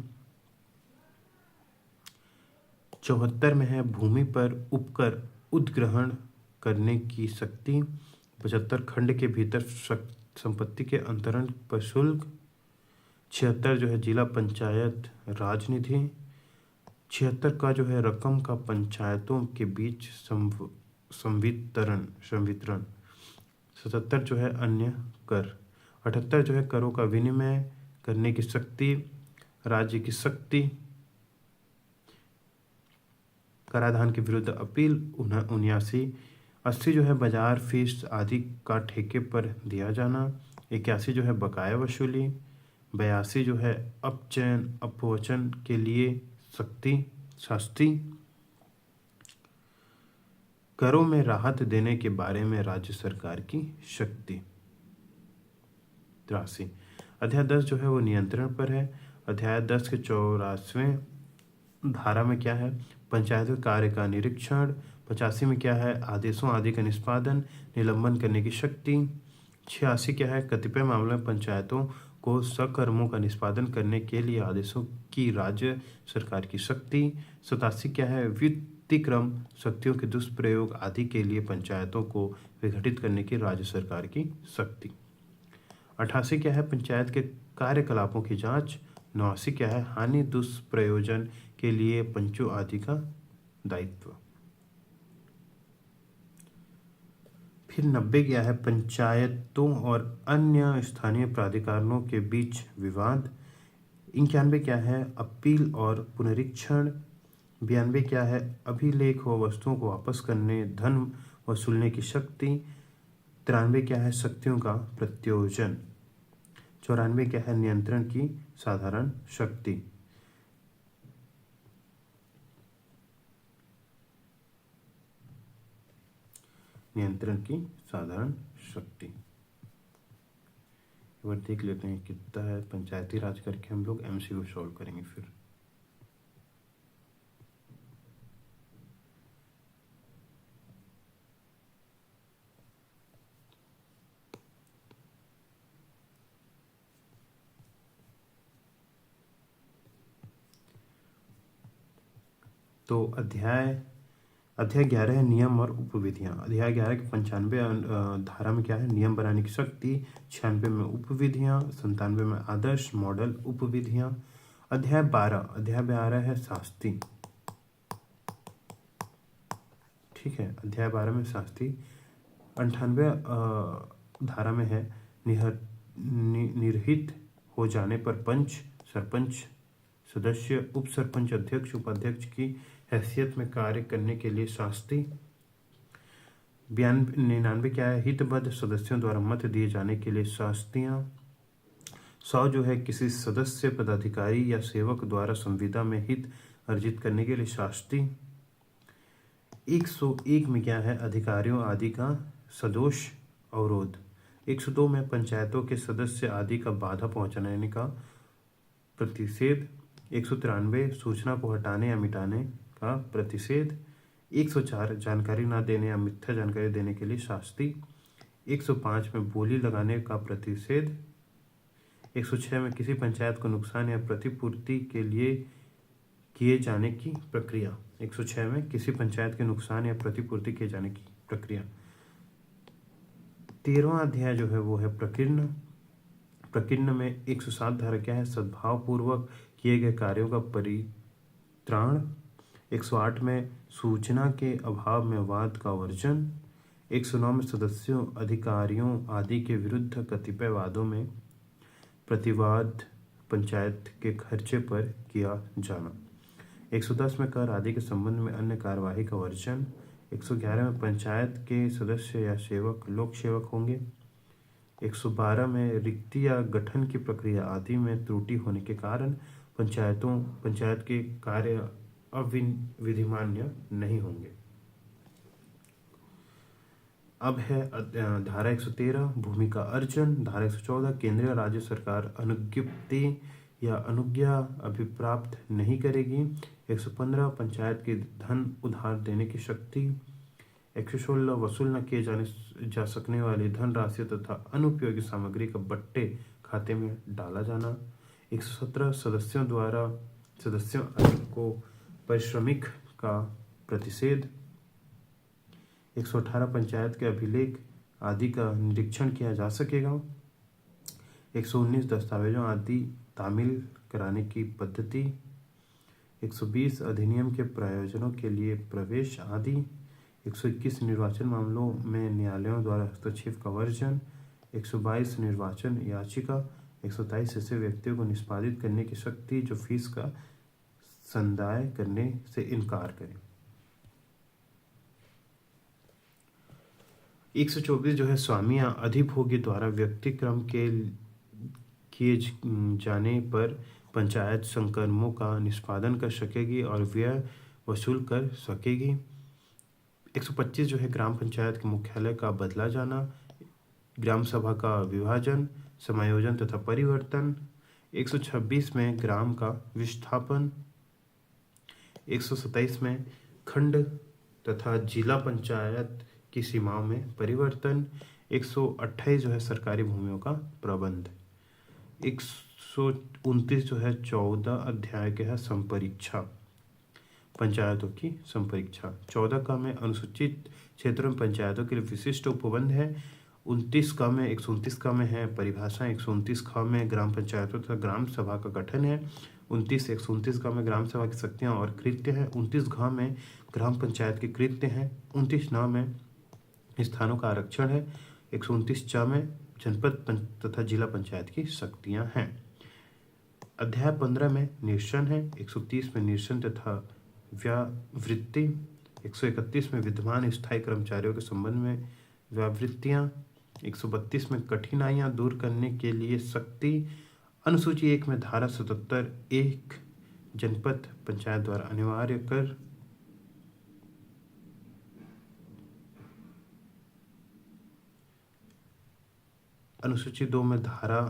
74 में है भूमि पर उपकर उद्ग्रहण करने की शक्ति। 75 खंड के भीतर संपत्ति के अंतरण पर शुल्क। 76 जो है जिला पंचायत राजनिधि। 76 का जो है रकम का पंचायतों के बीच संवितरण। 77 जो है अन्य कर। 78 जो है करों का विनिमय करने की शक्ति, राज्य की शक्ति। कराधान के विरुद्ध अपील। 79 80 जो है बाजार फीस आदि का ठेके पर दिया जाना। 81 जो है बकाया वसूली। 82 जो है अपचयन अपवचन के लिए शास्ति। करों में राहत देने के बारे में राज्य सरकार की शक्ति। 83 अध्याय 10 जो है वो नियंत्रण पर है। अध्याय 10 के 84वें धारा में क्या है? पंचायत कार्य का निरीक्षण। 85 में क्या है? आदेशों आदि का निष्पादन, निलंबन करने की शक्ति। 86 क्या है? कतिपय मामलों में पंचायतों को सकर्मों का निष्पादन करने के लिए आदेशों की राज्य सरकार की शक्ति। 87 क्या है? व्यतिक्रम शक्तियों के दुष्प्रयोग आदि के लिए पंचायतों को विघटित करने की राज्य सरकार की शक्ति। 88 क्या है? पंचायत के कार्यकलापों की जांच। 89 क्या है? हानि दुष्प्रयोजन के लिए पंचों आदि का दायित्व। फिर 90 क्या है? पंचायतों और अन्य स्थानीय प्राधिकरणों के बीच विवाद। 91 क्या है? अपील और पुनरीक्षण। 92 क्या है? अभिलेख व वस्तुओं को वापस करने, धन वसूलने की शक्ति। 93 क्या है? शक्तियों का प्रत्योजन। 94 क्या है? नियंत्रण की साधारण शक्ति। नियंत्रण की साधारण शक्ति। एक बार देख लेते हैं कितना है। पंचायती राज करके हम लोग एमसीक्यू सॉल्व करेंगे फिर। तो अध्याय 11 है नियम और उपविधियां। अध्याय 11 के 95 धारा में क्या है? नियम बनाने की शक्ति। 96 में उपविधियां। 97 में आदर्श मॉडल उपविधियां। अध्याय 12 है शास्ति। ठीक है, अध्याय 12 में शास्ति। 98 धारा में है निर्हित हो जाने पर पंच, सरपंच, सदस्य, उप सरपंच, अध्यक्ष, उपाध्यक्ष की हैसियत में कार्य करने के लिए शास्ति। 99 क्या है? हितबद्ध सदस्यों द्वारा मत दिए जाने के लिए शास्तियाँ। 100 जो है किसी सदस्य, पदाधिकारी या सेवक द्वारा संविदा में हित अर्जित करने के लिए शास्ति। 101 में क्या है? अधिकारियों आदि का सदोष अवरोध। 102 में पंचायतों के सदस्य आदि का बाधा पहुंचाने का प्रतिषेध। 193 सूचना को हटाने या मिटाने का प्रतिषेध। 104 जानकारी ना देने या मिथ्या जानकारी देने के लिए शास्ति। 105 में बोली लगाने का प्रतिषेध। 106 में किसी पंचायत को नुकसान या प्रतिपूर्ति के लिए किए जाने की प्रक्रिया। 106 में किसी पंचायत के नुकसान या प्रतिपूर्ति किए जाने की प्रक्रिया। 13वां अध्याय जो है वो है प्रकीर्ण। प्रकीर्ण में 107 धारा क्या है? सद्भाव पूर्वक किए गए कार्यों का परित्राण। 108 में सूचना के अभाव में वाद का वर्जन। 109 में सदस्यों, अधिकारियों आदि के विरुद्ध कतिपय वादों में प्रतिवाद पंचायत के खर्चे पर किया जाना। 110 में कर आदि के संबंध में अन्य कार्यवाही का वर्जन। 111 में पंचायत के सदस्य या सेवक लोक सेवक होंगे। 112 में रिक्ति या गठन की प्रक्रिया आदि में त्रुटि होने के कारण पंचायत के कार्य अविधिमान्य नहीं होंगे। अब है धारा 113 भूमि का अर्जन। धारा 114 केंद्रीय और राज्य सरकार अनुज्ञप्ति या अनुज्ञा अभिप्राप्त नहीं करेगी। 115 पंचायत के धन उधार देने की शक्ति। 116 वसूल न किए जा सकने वाली धनराशि तथा अनुपयोगी सामग्री का बट्टे खाते में डाला जाना। 117 सदस्यों आदि को पारिश्रमिक का प्रतिषेध। 118 पंचायत के अभिलेख आदि का निरीक्षण किया जा सकेगा। 119 दस्तावेजों आदि तामील कराने की पद्धति। 120 अधिनियम के प्रयोजनों के लिए प्रवेश आदि। 121 निर्वाचन मामलों में न्यायालयों द्वारा हस्तक्षेप का वर्जन। 122 निर्वाचन याचिका। 123 ऐसे व्यक्तियों को निष्पादित करने की शक्ति जो फीस का संदाय करने से इनकार करें। 124 जो है स्वामी या अधिभोगी द्वारा व्यक्तिक्रम के किए जाने पर पंचायत संकर्मों का निष्पादन कर सकेगी और व्यय वसूल कर सकेगी। 125 जो है ग्राम पंचायत के मुख्यालय का बदला जाना, ग्राम सभा का विभाजन, समायोजन तथा परिवर्तन। 126 में ग्राम का विस्थापन। 127 में खंड तथा जिला पंचायत की सीमाओं में परिवर्तन। 128 जो है सरकारी भूमियों का प्रबंध। 129 जो है 14 अध्याय के है संपरीक्षा, पंचायतों की संपरीक्षा। 14 का में अनुसूचित क्षेत्रों में पंचायतों के लिए विशिष्ट उपबंध है। 29 का में 129 का में है परिभाषा। 129 का में ग्राम पंचायतों तथा ग्राम सभा का गठन है। 129 का में ग्राम सभा की शक्तियाँ और कृत्य है। 29 घ में ग्राम पंचायत के कृत्य हैं। 29 न में स्थानों का आरक्षण है। 129 च में जनपद तथा जिला पंचायत की शक्तियाँ हैं। अध्याय 15 में निरसन है। 130 में निरसन तथा व्यावृत्ति। 131 में विद्यमान स्थायी कर्मचारियों के संबंध में व्यावृत्तियाँ। 132 में कठिनाइयाँ दूर करने के लिए शक्ति। अनुसूची 1 में धारा 77 एक जनपद पंचायत द्वारा अनिवार्य कर। अनुसूची 2 में धारा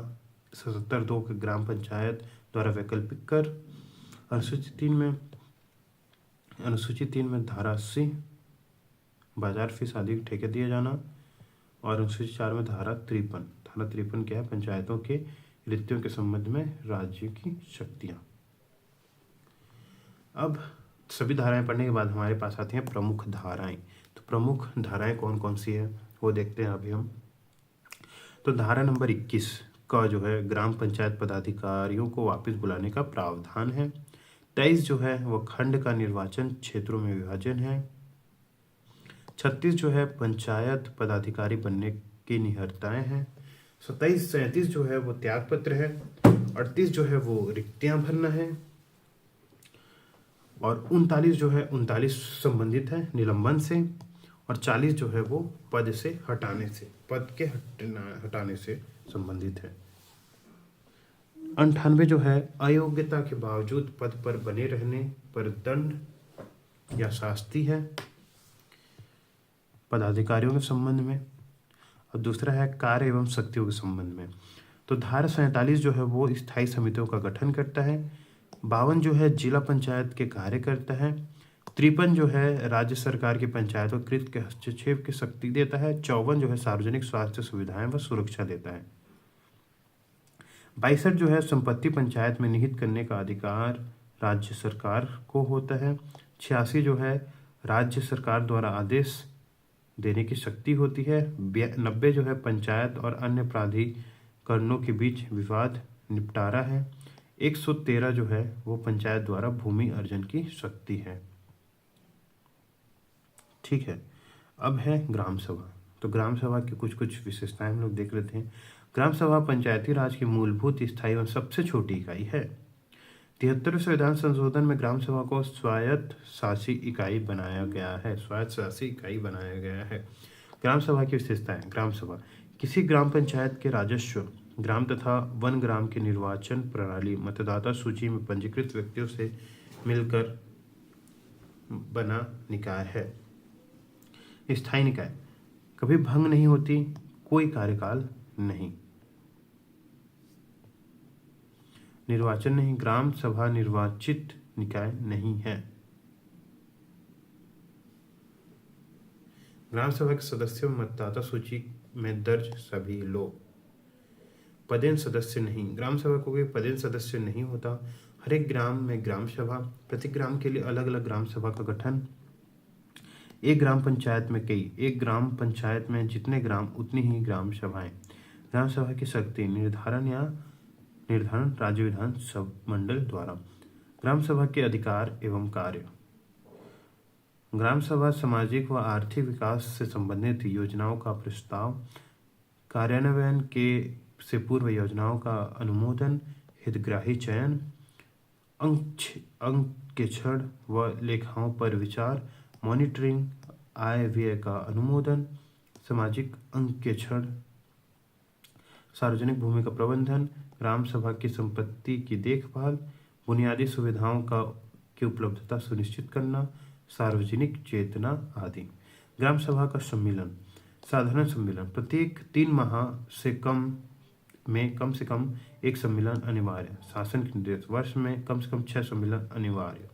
77 2 के ग्राम पंचायत द्वारा वैकल्पिक कर। अनुसूची 3 में धारा 80 बाजार फीस आदि ठेके दिए जाना। और अनुसूची 4 में धारा 53 क्या है, पंचायतों के रिक्तियों के संबंध में राज्य की शक्तियाँ। अब सभी धाराएं पढ़ने के बाद हमारे पास आती हैं प्रमुख धाराएं। तो प्रमुख धाराएं कौन कौन सी है वो देखते हैं अभी हम। तो धारा नंबर 21 का जो है ग्राम पंचायत पदाधिकारियों को वापस बुलाने का प्रावधान है। 23 जो है वो खंड का निर्वाचन क्षेत्रों में विभाजन है। 36 जो है पंचायत पदाधिकारी बनने की निहरताएं हैं। 37 जो है वो त्यागपत्र है। 38 जो है वो रिक्तियां भरना है। और 39 जो है 39 संबंधित है निलंबन से। और 40 जो है वो पद के हटाने से संबंधित है। 98 जो है अयोग्यता के बावजूद पद पर बने रहने पर दंड या शास्ति है पदाधिकारियों के संबंध में। और दूसरा है कार्य एवं शक्तियों के संबंध में। तो धारा 47 जो है वो स्थायी समितियों का गठन करता है। 52 जो है जिला पंचायत के कार्य करता है। 53 जो है राज्य सरकार की पंचायतों कृत के हस्तक्षेप की शक्ति देता है। 54 जो है सार्वजनिक स्वास्थ्य सुविधाएं व सुरक्षा देता है। 62 जो है संपत्ति पंचायत में निहित करने का अधिकार राज्य सरकार को होता है। 86 जो है राज्य सरकार द्वारा आदेश देने की शक्ति होती है। 90 जो है पंचायत और अन्य प्राधिकरणों के बीच विवाद निपटारा है। 113 जो है वो पंचायत द्वारा भूमि अर्जन की शक्ति है। ठीक है, अब है ग्राम सभा। तो ग्राम सभा की कुछ विशेषताएं हम लोग देख लेते हैं। ग्राम सभा पंचायती राज की मूलभूत स्थायी एवं सबसे छोटी इकाई है। 73वें संविधान संशोधन में ग्राम सभा को स्वायत्त शासी इकाई बनाया गया है। ग्राम सभा की विशेषताएं। ग्राम सभा किसी ग्राम पंचायत के राजस्व, ग्राम तथा वन ग्राम की निर्वाचन प्रणाली मतदाता सूची में पंजीकृत व्यक्तियों से मिलकर बना निकाय है। स्थायी निकाय कभी भंग नहीं होती, कोई कार्यकाल नहीं। निर्वाचन नहीं, ग्राम सभा निर्वाचित निकाय नहीं है। ग्राम सभा के सदस्यों मतदाता सूची में दर्ज सभी लोग। पदेन सदस्य नहीं, ग्राम सभा को कोई पदेन सदस्य नहीं होता। हर एक ग्राम में ग्राम सभा, प्रति ग्राम के लिए अलग अलग ग्राम सभा का गठन। एक ग्राम पंचायत में कई, एक ग्राम पंचायत में जितने ग्राम उतनी ही ग्राम सभाएं। ग्राम सभा की शक्ति निर्धारण राज्य विधान मंडल द्वारा। ग्राम सभा के अधिकार एवं कार्य। ग्राम सभा सामाजिक व आर्थिक विकास से संबंधित योजनाओं का प्रस्ताव, कार्यान्वयन से पूर्व योजनाओं का अनुमोदन, हितग्राही चयन, अंकेक्षण व लेखाओं पर विचार, मॉनिटरिंग, आय व्यय का अनुमोदन, सामाजिक अंकेक्षण, सार्वजनिक भूमि का प्रबंधन, ग्राम सभा की संपत्ति की देखभाल, बुनियादी सुविधाओं की उपलब्धता सुनिश्चित करना, सार्वजनिक चेतना आदि। ग्राम सभा का सम्मेलन, साधारण सम्मेलन, प्रत्येक 3 माह से कम एक सम्मेलन अनिवार्य। शासन के निर्देश, वर्ष में कम से कम 6 सम्मेलन अनिवार्य।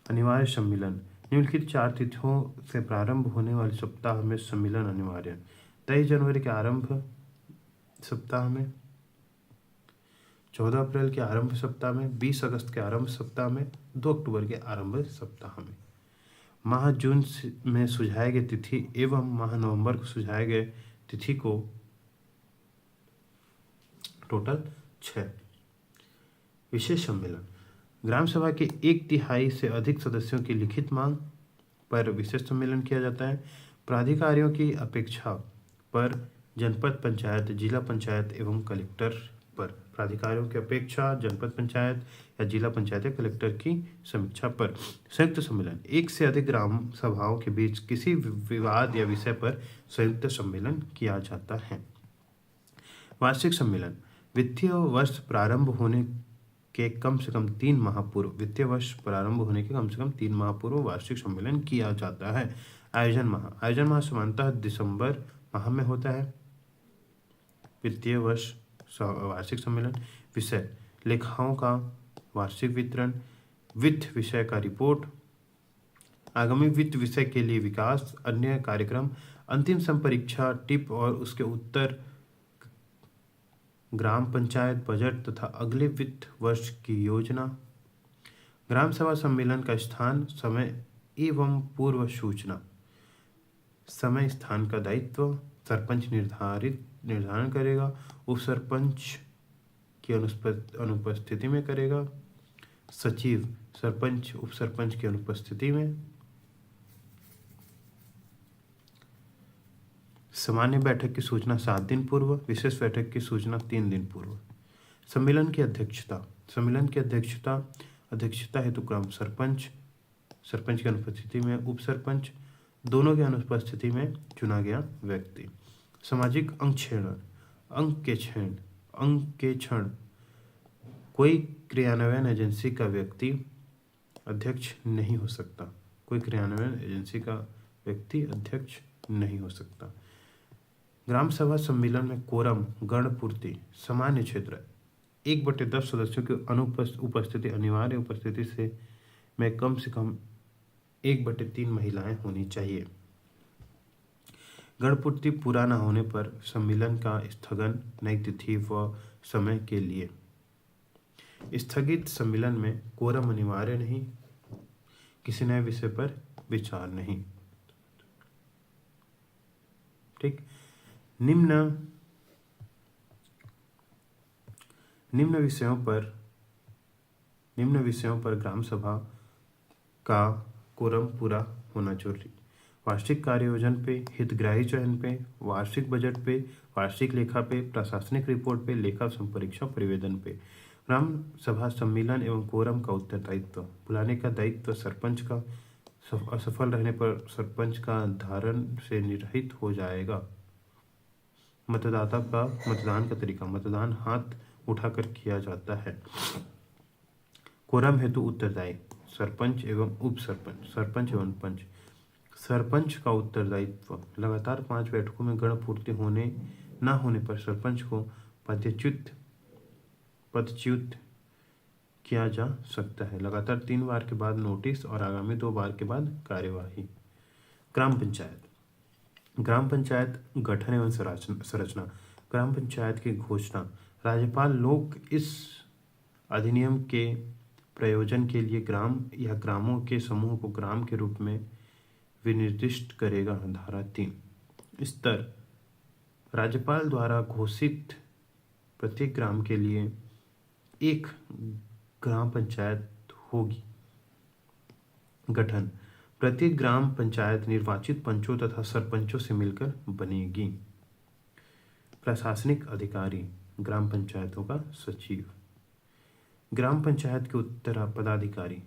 अनिवार्य सम्मेलन, निम्नलिखित 4 तिथियों से प्रारंभ होने वाले सप्ताह में सम्मेलन अनिवार्य। 23 जनवरी के आरंभ सप्ताह में, 14 अप्रैल के आरंभ सप्ताह में, 20 अगस्त के आरंभ सप्ताह में, 2 अक्टूबर के आरंभ सप्ताह में। माह जून में सुझाए गए तिथि एवं माह नवंबर को सुझाए गए तिथि को टोटल 6। विशेष सम्मेलन, ग्राम सभा के 1/3 से अधिक सदस्यों की लिखित मांग पर विशेष सम्मेलन किया जाता है। प्राधिकारियों की अपेक्षा पर जनपद पंचायत, जिला पंचायत एवं कलेक्टर पर, प्राधिकारियों की अपेक्षा जनपद पंचायत या जिला पंचायत या कलेक्टर की समीक्षा पर। संयुक्त सम्मेलन, एक से अधिक ग्राम सभाओं के बीच किसी विवाद या विषय पर संयुक्त सम्मेलन किया जाता है। वार्षिक सम्मेलन, वित्तीय वर्ष प्रारंभ होने के कम से कम 3 माह पूर्व, वित्तीय वर्ष प्रारंभ होने के कम से कम 3 माह पूर्व वार्षिक सम्मेलन किया जाता है। आयोजन माह, आयोजन माह सामान्यतः दिसंबर माह में होता है। वित्तीय वर्ष वार्षिक सम्मेलन। विषय, लेखाओं का वार्षिक वितरण, वित्त विषय का रिपोर्ट, आगामी वित्त विषय के लिए विकास, अन्य कार्यक्रम, अंतिम संपरीक्षा, टिप और उसके उत्तर, ग्राम पंचायत बजट तथा अगले वित्त वर्ष की योजना। ग्राम सभा सम्मेलन का स्थान, समय एवं पूर्व सूचना। समय स्थान का दायित्व सरपंच निर्धारण करेगा, उप सरपंच की अनुपस्थिति में करेगा। सचिव, सरपंच उप सरपंच की अनुपस्थिति में। सामान्य बैठक की सूचना 7 दिन पूर्व, विशेष बैठक की सूचना 3 दिन पूर्व। सम्मेलन की अध्यक्षता, सम्मेलन की अध्यक्षता हेतु क्रम सरपंच की अनुपस्थिति में उप सरपंच, दोनों की अनुपस्थिति में चुना गया व्यक्ति। सामाजिक अंकेक्षण, कोई क्रियान्वयन एजेंसी का व्यक्ति अध्यक्ष नहीं हो सकता। कोई क्रियान्वयन एजेंसी का व्यक्ति अध्यक्ष नहीं हो सकता। ग्राम सभा सम्मेलन में कोरम, गणपूर्ति, सामान्य क्षेत्र 1/10 सदस्यों की उपस्थिति, अनिवार्य उपस्थिति से में कम से कम 1/3 महिलाएं होनी चाहिए। गणपूर्ति पूरा न होने पर सम्मेलन का स्थगन नई तिथि व समय के लिए। स्थगित सम्मेलन में कोरम अनिवार्य नहीं, किसी नए विषय पर विचार नहीं। ठीक। निम्न विषयों पर ग्राम सभा का कोरम पूरा होना जरूरी। वार्षिक कार्य योजना पे, हितग्राही चयन पे, वार्षिक बजट पे, वार्षिक लेखा पे, प्रशासनिक रिपोर्ट पे, लेखा संपरीक्षा प्रतिवेदन पे। ग्राम सभा सम्मेलन एवं कोरम का उत्तरदायित्व, बुलाने का दायित्व सरपंच का, असफल रहने पर सरपंच का धारण से निर्रहित हो जाएगा। मतदाता का मतदान का तरीका, मतदान हाथ उठाकर किया जाता है। कोरम हेतु उत्तरदायी सरपंच एवं उप सरपंच, सरपंच एवं पंच। सरपंच का उत्तरदायित्व, लगातार 5 बैठकों में गणपूर्ति न होने पर सरपंच को पदच्युत किया जा सकता है। लगातार 3 बार के बाद नोटिस और आगामी 2 बार के बाद कार्यवाही। ग्राम पंचायत गठन एवं संरचना। ग्राम पंचायत की घोषणा, राज्यपाल लोग इस अधिनियम के प्रयोजन के लिए ग्राम या ग्रामों के समूह को ग्राम के रूप में विनिर्दिष्ट करेगा। धारा 3। स्तर, राज्यपाल द्वारा घोषित प्रत्येक ग्राम के लिए एक ग्राम पंचायत होगी। गठन, प्रत्येक ग्राम पंचायत निर्वाचित पंचों तथा सरपंचों से मिलकर बनेगी। प्रशासनिक अधिकारी, ग्राम पंचायतों का सचिव। ग्राम पंचायत के उत्तर पदाधिकारी,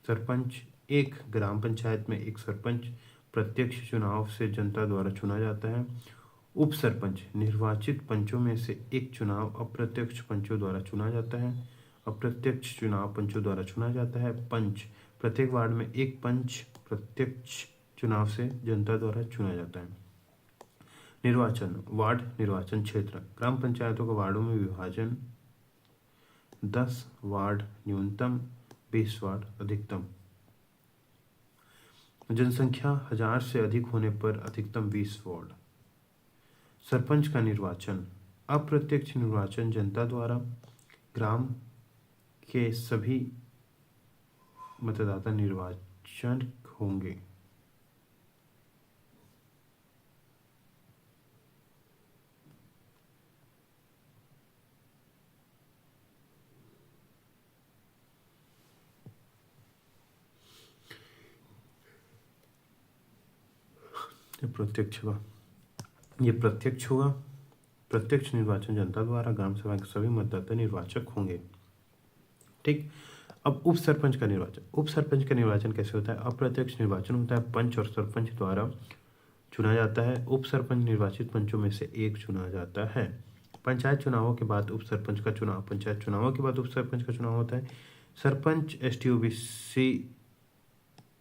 सरपंच। एक ग्राम पंचायत में एक सरपंच प्रत्यक्ष चुनाव से जनता द्वारा चुना जाता है। उप सरपंच, निर्वाचित पंचों में से एक चुनाव अप्रत्यक्ष पंचों द्वारा चुना जाता है। पंच, प्रत्येक वार्ड में एक पंच प्रत्यक्ष चुनाव से जनता द्वारा चुना जाता है। निर्वाचन, वार्ड निर्वाचन क्षेत्र, ग्राम पंचायतों का वार्डों में विभाजन 10 वार्ड न्यूनतम, 20 वार्ड अधिकतम। जनसंख्या 1000 से अधिक होने पर अधिकतम 20 वार्ड। सरपंच का निर्वाचन, अप्रत्यक्ष निर्वाचन, जनता द्वारा ग्राम के सभी मतदाता निर्वाचन होंगे। प्रत्यक्ष होगा, ये प्रत्यक्ष होगा। प्रत्यक्ष निर्वाचन, जनता द्वारा ग्राम सभा के सभी मतदाता निर्वाचक होंगे। ठीक। अब उप सरपंच का निर्वाचन, उप सरपंच का निर्वाचन कैसे होता है? अप्रत्यक्ष निर्वाचन होता है, पंच और सरपंच द्वारा चुना जाता है। उप सरपंच निर्वाचित पंचों में से एक चुना जाता है। पंचायत चुनावों के बाद उप सरपंच का चुनाव, पंचायत चुनावों के बाद उप सरपंच का चुनाव होता है। सरपंच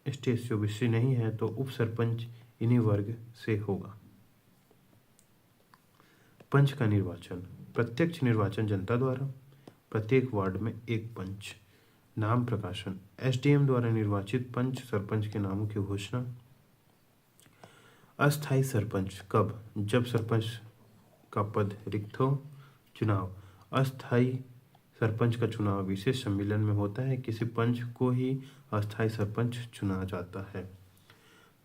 एसटी ओबीसी नहीं है तो उप सरपंच इन्हीं वर्ग से होगा। पंच का निर्वाचन, प्रत्यक्ष निर्वाचन, जनता द्वारा प्रत्येक वार्ड में एक पंच। नाम प्रकाशन, एसडीएम द्वारा निर्वाचित पंच सरपंच के नामों की घोषणा। अस्थायी सरपंच कब? जब सरपंच का पद रिक्त हो। चुनाव, अस्थायी सरपंच का चुनाव विशेष सम्मेलन में होता है, किसी पंच को ही अस्थायी सरपंच चुना जाता है।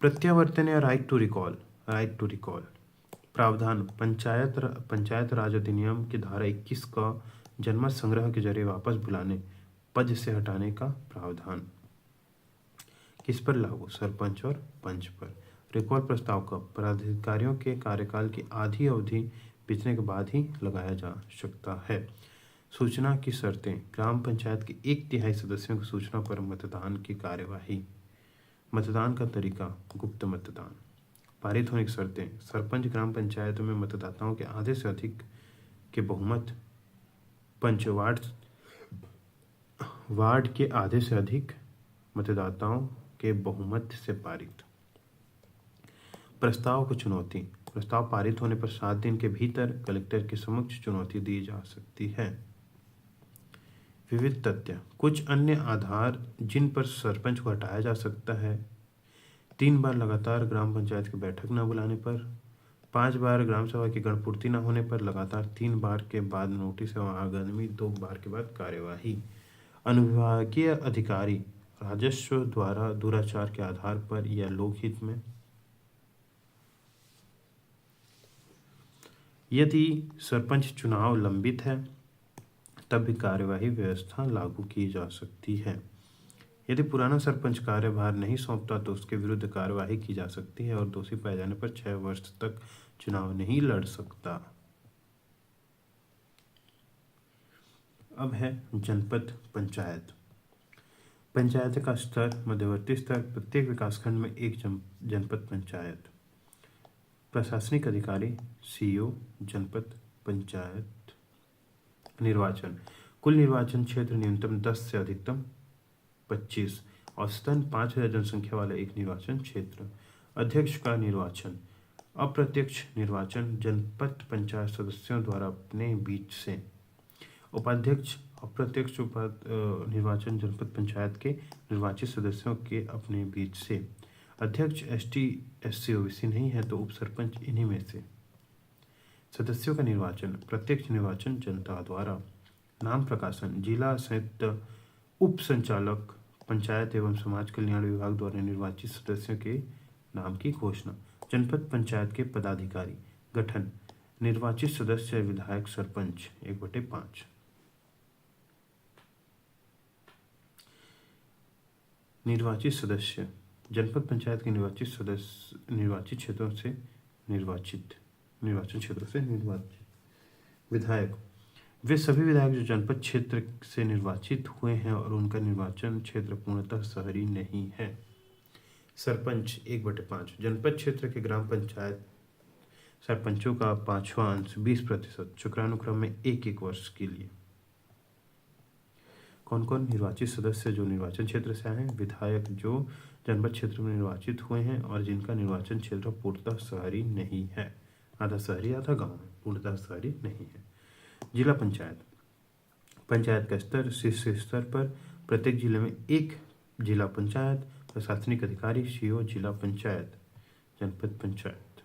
प्रत्यावर्तन या right to recall, right to recall प्रावधान, पंचायत राज अधिनियम की धारा 21 का जनमत संग्रह के जरिए वापस बुलाने, पद से हटाने का प्रावधान। किस पर लागू? सरपंच और पंच पर। रिकॉल प्रस्ताव का पदाधिकारियों के कार्यकाल की आधी अवधि बीतने के बाद ही लगाया जा सकता है। सूचना की शर्तें, ग्राम पंचायत के 1/3 सदस्यों की सूचना पर मतदान की कार्यवाही। मतदान का तरीका, गुप्त मतदान। पारित होने की शर्तें, सरपंच ग्राम पंचायतों में मतदाताओं के आधे से अधिक के बहुमत, पंच वार्ड के आधे से अधिक मतदाताओं के बहुमत से पारित। प्रस्ताव को चुनौती, प्रस्ताव पारित होने पर 7 दिन के भीतर कलेक्टर के समक्ष चुनौती दी जा सकती है। विविध तथ्य, कुछ अन्य आधार जिन पर सरपंच को हटाया जा सकता है: 3 बार लगातार ग्राम पंचायत की बैठक न बुलाने पर, 5 बार ग्राम सभा की गणपूर्ति न होने पर, लगातार 3 बार के बाद नोटिस एवं आगामी 2 बार के बाद कार्यवाही। अनुविभागीय अधिकारी राजस्व द्वारा दुराचार के आधार पर या लोकहित में, यदि सरपंच चुनाव लंबित है तब भी कार्यवाही व्यवस्था लागू की जा सकती है। यदि पुराना सरपंच कार्यभार नहीं सौंपता तो उसके विरुद्ध कार्यवाही की जा सकती है और दोषी पाए जाने पर 6 वर्ष तक चुनाव नहीं लड़ सकता। अब है जनपद पंचायत। पंचायत का स्तर, मध्यवर्ती स्तर, प्रत्येक विकासखंड में एक जनपद पंचायत। प्रशासनिक अधिकारी सीईओ जनपद पंचायत। निर्वाचन, कुल निर्वाचन क्षेत्र न्यूनतम 10 से अधिकतम 25, औसतन 5000 जनसंख्या वाला एक निर्वाचन क्षेत्र। अध्यक्ष का निर्वाचन, अप्रत्यक्ष निर्वाचन, जनपद पंचायत सदस्यों द्वारा अपने बीच से। उपाध्यक्ष, अप्रत्यक्ष निर्वाचन, जनपद पंचायत के निर्वाचित सदस्यों के अपने बीच से। अध्यक्ष एसटी एससी ओबीसी नहीं है तो उप सरपंच इन्हीं में से। सदस्यों का निर्वाचन, प्रत्यक्ष निर्वाचन, जनता द्वारा। नाम प्रकाशन, जिला संयुक्त उप संचालक पंचायत एवं समाज कल्याण विभाग द्वारा निर्वाचित सदस्यों के नाम की घोषणा। जनपद पंचायत के पदाधिकारी। गठन, निर्वाचित सदस्य, विधायक, सरपंच 1/5। निर्वाचित सदस्य, जनपद पंचायत के निर्वाचित सदस्य निर्वाचित क्षेत्रों से निर्वाचित विधायक, वे सभी विधायक जो जनपद क्षेत्र से निर्वाचित हुए हैं और उनका निर्वाचन क्षेत्र पूर्णतः शहरी नहीं है। सरपंच 1/5, जनपद क्षेत्र के ग्राम पंचायत सरपंचों का 5वां अंश 20%, चक्रानुक्रम में 1 वर्ष के लिए। कौन कौन निर्वाचित सदस्य जो निर्वाचन क्षेत्र से आए हैं? विधायक जो जनपद क्षेत्र में निर्वाचित हुए हैं और जिनका निर्वाचन क्षेत्र पूर्णतः शहरी नहीं है, आधा शहरी आधा गाँव में, पूर्णतः शहरी नहीं है। जिला पंचायत, पंचायत का स्तर शीर्ष स्तर पर प्रत्येक जिले में एक जिला पंचायत, प्रशासनिक अधिकारी सीओ जिला पंचायत, जनपद पंचायत।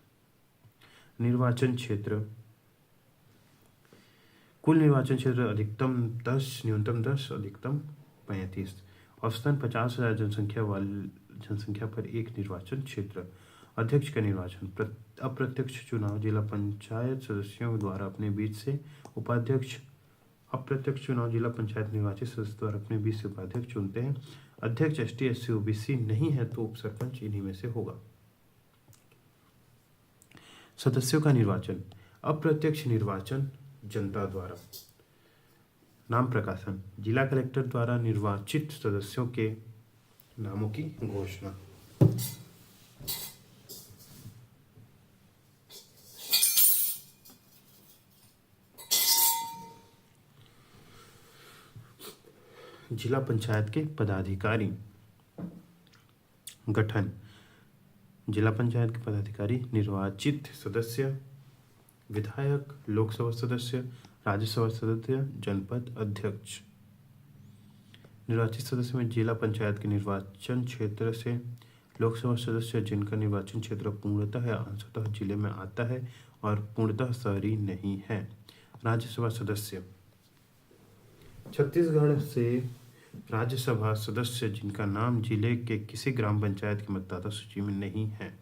निर्वाचन क्षेत्र, कुल निर्वाचन क्षेत्र अधिकतम 10, न्यूनतम 10, अधिकतम 35, औसतन 50,000 जनसंख्या पर एक निर्वाचन क्षेत्र। अध्यक्ष का निर्वाचन, अप्रत्यक्ष चुनाव जिला पंचायत सदस्यों द्वारा अपने बीच से उपाध्यक्ष, अप्रत्यक्ष चुनाव जिला पंचायत निर्वाचित सदस्य द्वारा अपने बीच से उपाध्यक्ष चुनते हैं। अध्यक्ष ST SC OBC नहीं है तो उप सरपंच इन्हीं में से होगा। सदस्यों का निर्वाचन, अप्रत्यक्ष निर्वाचन जनता द्वारा। नाम प्रकाशन, जिला कलेक्टर द्वारा निर्वाचित सदस्यों के नामों की घोषणा। जिला पंचायत के पदाधिकारी। गठन, जिला पंचायत के पदाधिकारी निर्वाचित सदस्य, विधायक, लोकसभा सदस्य, राज्यसभा सदस्य, जनपद अध्यक्ष। निर्वाचित सदस्य में जिला पंचायत के निर्वाचन क्षेत्र से लोकसभा सदस्य जिनका निर्वाचन क्षेत्र पूर्णतः या अंशतः जिले में आता है और पूर्णतः शहरी नहीं है। राज्यसभा सदस्य, छत्तीसगढ़ से राज्यसभा सदस्य जिनका नाम जिले के किसी ग्राम पंचायत की मतदाता सूची में नहीं है।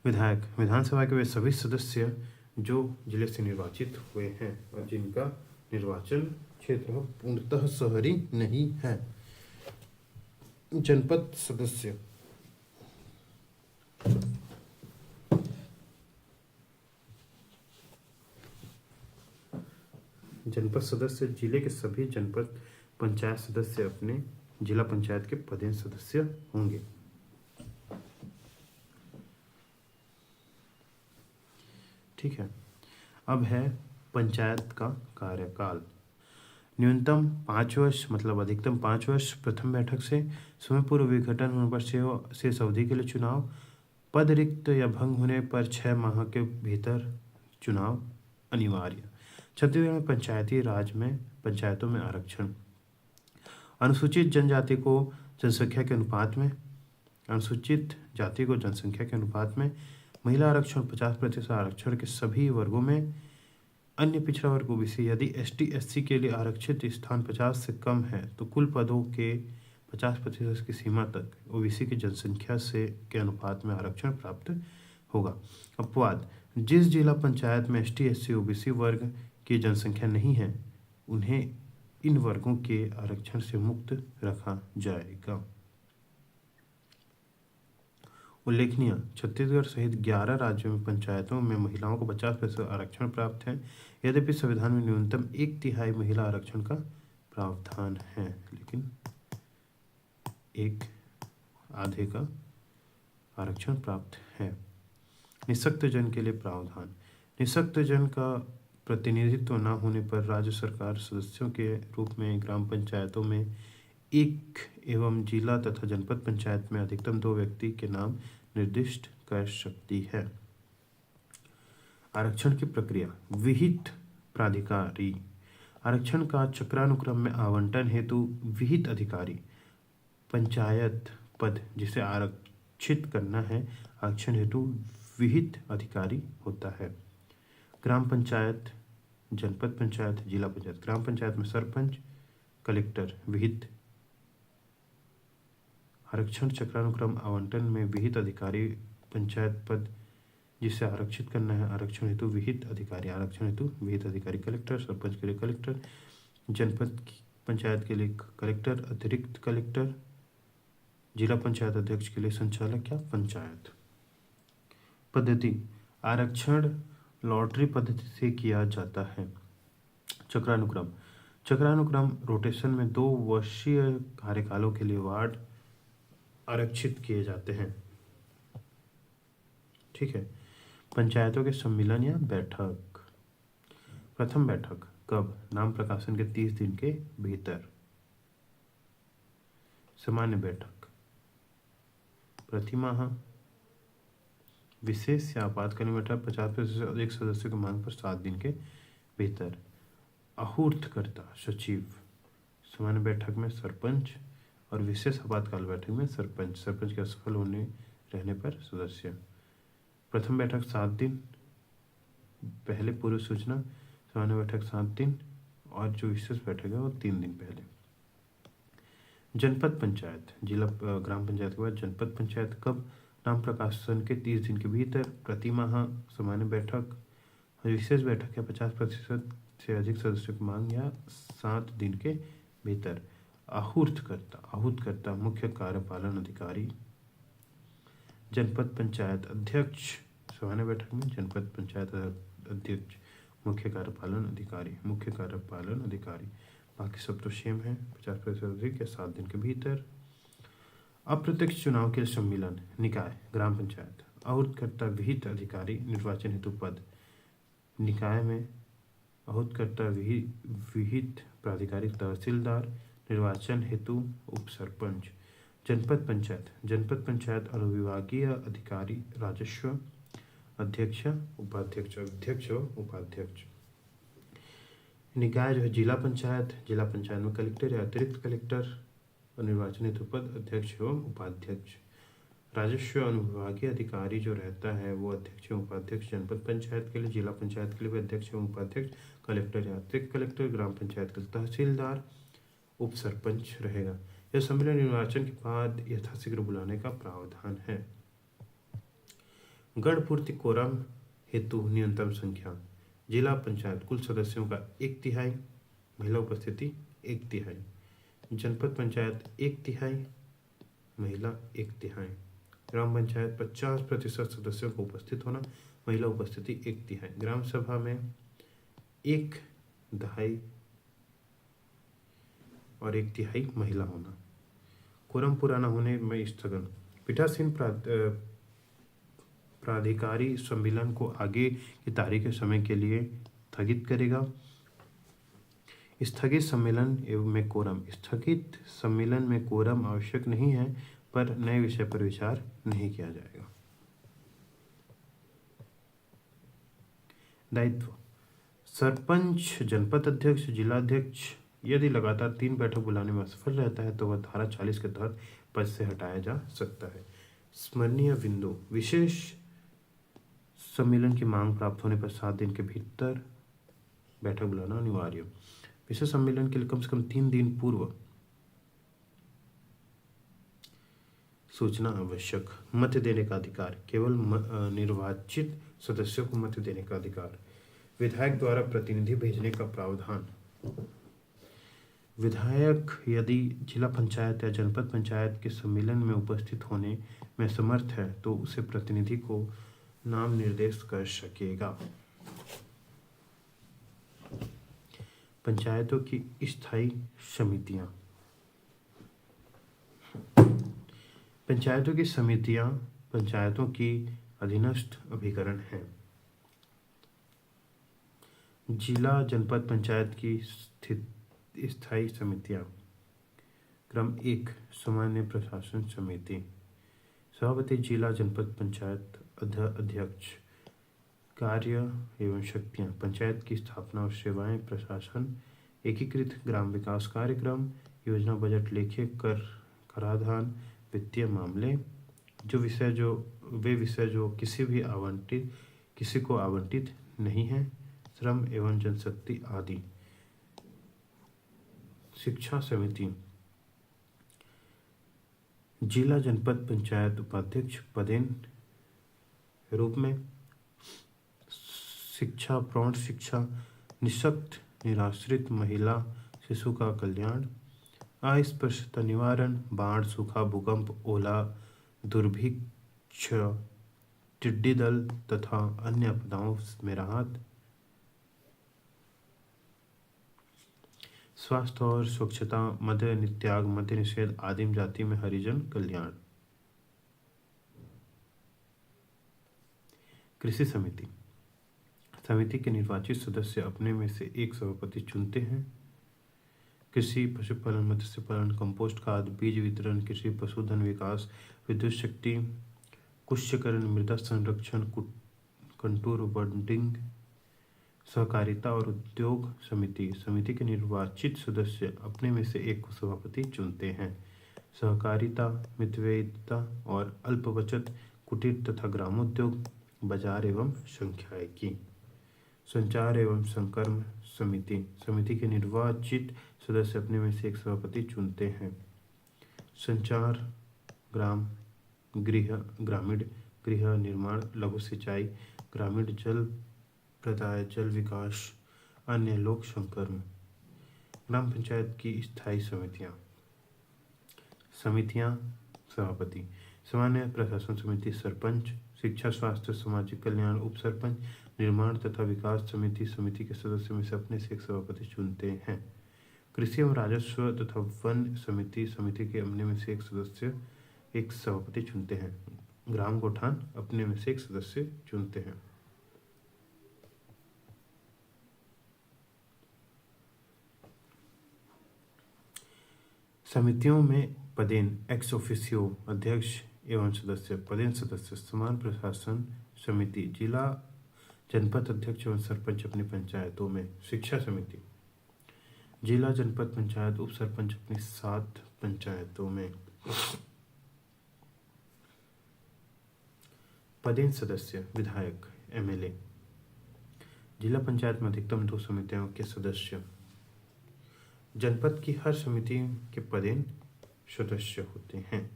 विधायक, विधानसभा के वे सभी सदस्य जो जिले से निर्वाचित हुए हैं और जिनका निर्वाचन क्षेत्र पूर्णतः शहरी नहीं है। जनपद सदस्य, जनपद सदस्य जिले के सभी जनपद पंचायत सदस्य अपने जिला पंचायत के पदेन सदस्य होंगे। ठीक है, अब है पंचायत का कार्यकाल। न्यूनतम 5 वर्ष मतलब अधिकतम 5 वर्ष प्रथम बैठक से समय पूर्व विघटन होने पर शेष अवधि के लिए चुनाव, पद रिक्त या भंग होने पर 6 माह के भीतर चुनाव अनिवार्य। छत्तीसगढ़ में पंचायती राज में पंचायतों में आरक्षण, अनुसूचित जनजाति को जनसंख्या के अनुपात में, अनुसूचित जाति को जनसंख्या के अनुपात में, महिला आरक्षण 50% आरक्षण के सभी वर्गों में, अन्य पिछड़ा वर्ग OBC यदि ST SC के लिए आरक्षित स्थान 50 से कम है तो कुल पदों के 50% की सीमा तक OBC की जनसंख्या से के अनुपात में आरक्षण प्राप्त होगा। अपवाद, जिस जिला पंचायत में ST SC OBC वर्ग की जनसंख्या नहीं है उन्हें इन वर्गों के आरक्षण से मुक्त रखा जाएगा। उल्लेखनीय, छत्तीसगढ़ सहित 11 राज्यों में पंचायतों में महिलाओं को 50% आरक्षण प्राप्त है। यद्यपि संविधान में न्यूनतम 1/3 महिला आरक्षण का प्रावधान है, लेकिन 1/2 का आरक्षण प्राप्त है। निःशक्त जन के लिए प्रावधान, निःशक्त जन का प्रतिनिधित्व न होने पर राज्य सरकार सदस्यों के रूप में ग्राम पंचायतों में 1 एवं जिला तथा जनपद पंचायत में अधिकतम 2 व्यक्ति के नाम निर्दिष्ट कर सकती है। आरक्षण की प्रक्रिया, विहित प्राधिकारी, आरक्षण का चक्रानुक्रम में आवंटन हेतु विहित अधिकारी, पंचायत पद जिसे आरक्षित करना है आरक्षण हेतु विहित अधिकारी होता है। ग्राम पंचायत, जनपद पंचायत, जिला पंचायत। ग्राम पंचायत में सरपंच, कलेक्टर, विहित आरक्षण चक्रानुक्रम आवंटन में विहित अधिकारी, पंचायत पद जिसे आरक्षित करना है आरक्षण हेतु विहित अधिकारी, आरक्षण हेतु विहित अधिकारी कलेक्टर, सरपंच के लिए कलेक्टर, जनपद पंचायत के लिए कलेक्टर, अतिरिक्त कलेक्टर, जिला पंचायत अध्यक्ष के लिए संचालक या पंचायत। पद्धति, आरक्षण लॉटरी पद्धति से किया जाता है। चक्रानुक्रम, चक्रानुक्रम रोटेशन में 2 वर्षीय कार्यकालों के लिए वार्ड आरक्षित किए जाते हैं। ठीक है। पंचायतों के सम्मेलन या बैठक। प्रथम बैठक कब? नाम प्रकाशन के 30 दिन के भीतर। सामान्य बैठक प्रतिमाह। विशेष या आपातकालीन बैठक 50% से अधिक सदस्यों की मांग पर 7 दिन के भीतर। आहूर्तकर्ता सचिव। सामान्य बैठक में सरपंच और विशेष आपातकाल बैठक में सरपंच के असफल होने रहने पर सदस्य। प्रथम बैठक 7 दिन पहले पूर्व सूचना, सामान्य बैठक 7 दिन और जो विशेष बैठक है वो 3 दिन पहले। जनपद पंचायत, जिला ग्राम पंचायत के बाद जनपद पंचायत कब? नाम प्रकाशन के 30 दिन के भीतर। प्रतिमाह सामान्य बैठक और विशेष बैठक है 50% से अधिक सदस्यों की मांग या 7 दिन के भीतर। आहूतकर्ता मुख्य कार्यपालन अधिकारी। जनपद पंचायत अध्यक्ष सामान्य बैठक में, जनपद पंचायत अध्यक्ष मुख्य कार्यपालन अधिकारी। बाकी सब तो सेम है, 50% अधिक या 7 दिन के भीतर। अप्रत्यक्ष चुनाव के सम्मेलन निकाय ग्राम पंचायत। आहूतकर्ता विहित अधिकारी निर्वाचन हेतु पद। निकाय में आहूतकर्ता विहित प्राधिकारिक तहसीलदार, निर्वाचन हेतु उप सरपंच। जनपद पंचायत अनुविभागीय अधिकारी, राजस्व अध्यक्ष उपाध्यक्ष। निकाय जो है जिला पंचायत में कलेक्टर या अतिरिक्त कलेक्टर और निर्वाचन हेतु पद अध्यक्ष एवं उपाध्यक्ष। राजस्व अनुविभागीय अधिकारी जो रहता है वो अध्यक्ष एवं उपाध्यक्ष जनपद पंचायत के लिए, जिला पंचायत के लिए भी अध्यक्ष एवं उपाध्यक्ष, कलेक्टर या अतिरिक्त कलेक्टर, ग्राम पंचायत के तहसीलदार, उप सरपंच रहेगा। यह सम्मेलन निर्वाचन के बाद यथाशीघ्र बुलाने का प्रावधान है। गण पूर्ति कोरम हेतु न्यूनतम संख्या। जिला पंचायत कुल सदस्यों का 1/3, महिला उपस्थिति 1/3। जनपद पंचायत 1/3, महिला 1/3। ग्राम पंचायत 50% सदस्यों को उपस्थित होना, महिला उपस्थिति 1/3। ग्राम सभा में 1/2 और 1/3 महिला होना। कोरम पूरा न होने में स्थगन। पीठासीन प्राधिकारी सम्मेलन को आगे की तारीख के समय के लिए स्थगित करेगा। स्थगित सम्मेलन में कोरम आवश्यक नहीं है, पर नए विषय पर विचार नहीं किया जाएगा। दायित्व सरपंच, जनपद अध्यक्ष, जिलाध्यक्ष यदि लगातार 3 बैठक बुलाने में असफल रहता है तो वह धारा 40 के तहत पद से हटाया जा सकता है। स्मरणीय बिंदु विशेष सम्मेलन की मांग प्राप्त होने पर 7 दिन के भीतर बैठक बुलाना अनिवार्य। विशेष सम्मेलन के लिए कम से कम 3 दिन पूर्व सूचना आवश्यक। मत देने का अधिकार केवल निर्वाचित सदस्यों को मत देने का अधिकार। विधायक द्वारा प्रतिनिधि भेजने का प्रावधान। विधायक यदि जिला पंचायत या जनपद पंचायत के सम्मेलन में उपस्थित होने में समर्थ है तो उसे प्रतिनिधि को नाम निर्देश कर सकेगा। पंचायतों की स्थायी समितियां। पंचायतों की समितियां पंचायतों की अधीनस्थ अभिकरण हैं। जिला जनपद पंचायत की स्थित स्थायी समितियां। क्रम 1 सामान्य प्रशासन समिति। सभापति जिला जनपद पंचायत अध्यक्ष। कार्य एवं शक्तियां। पंचायत की स्थापना और सेवाएं, प्रशासन, एकीकृत ग्राम विकास कार्यक्रम, योजना, बजट, लेखे, कर, कराधान, वित्तीय मामले। वे विषय जो किसी को आवंटित नहीं है। श्रम एवं जनशक्ति आदि। शिक्षा समिति। जिला जनपद पंचायत उपाध्यक्ष पदेन रूप में। शिक्षा, प्रौढ़ शिक्षा, निःशक्त निराश्रित महिला शिशु का कल्याण, अस्पृश्यता निवारण, बाढ़, सूखा, भूकंप, ओला, दुर्भिक्ष, टिड्डी दल तथा अन्य आपदाओं में राहत, स्वास्थ्य और स्वच्छता, मद्य त्याग, मद्य निषेध, आदिम जाति में हरिजन कल्याण। कृषि समिति। समिति के निर्वाचित सदस्य अपने में से एक सभापति चुनते हैं। कृषि, पशुपालन, मत्स्य पालन, कंपोस्ट खाद, बीज वितरण, कृषि पशुधन विकास, विद्युत शक्ति, कुष्यकरण, मृदा संरक्षण, कंटूर बंडिंग, सहकारिता और उद्योग समिति। समिति के निर्वाचित सदस्य अपने में से एक को सभापति चुनते हैं। सहकारिता, मितव्ययिता और अल्प बचत, कुटीर तथा ग्रामोद्योग, बाजार एवं सांख्यिकी। संचार एवं संकर्म समिति। समिति के निर्वाचित सदस्य अपने में से एक सभापति चुनते हैं। संचार, ग्रामीण गृह निर्माण, लघु सिंचाई, ग्रामीण जल प्रदाय, जल विकास, अन्य लोक संकर्म। ग्राम पंचायत की स्थायी समितियां। सभापति, सामान्य प्रशासन समिति सरपंच, शिक्षा, स्वास्थ्य, सामाजिक कल्याण उप सरपंच, निर्माण तथा विकास समिति। समिति के सदस्यों में से अपने से एक सभापति चुनते हैं। कृषि एवं राजस्व तथा वन समिति। समिति के अपने में से एक सभापति चुनते हैं। ग्राम गौठान अपने में से एक सदस्य चुनते हैं। समितियों में पदेन एक्स ऑफिसियो अध्यक्ष एवं सदस्य। पदेन सदस्य समान प्रशासन समिति, जिला जनपद अध्यक्ष एवं सरपंच अपनी पंचायतों में। शिक्षा समिति, जिला जनपद पंचायत उप सरपंच अपनी 7 पंचायतों में। पदेन सदस्य विधायक एमएलए। जिला पंचायत में अधिकतम 2 समितियों के सदस्य। जनपद की हर समिति के पदेन सदस्य होते हैं।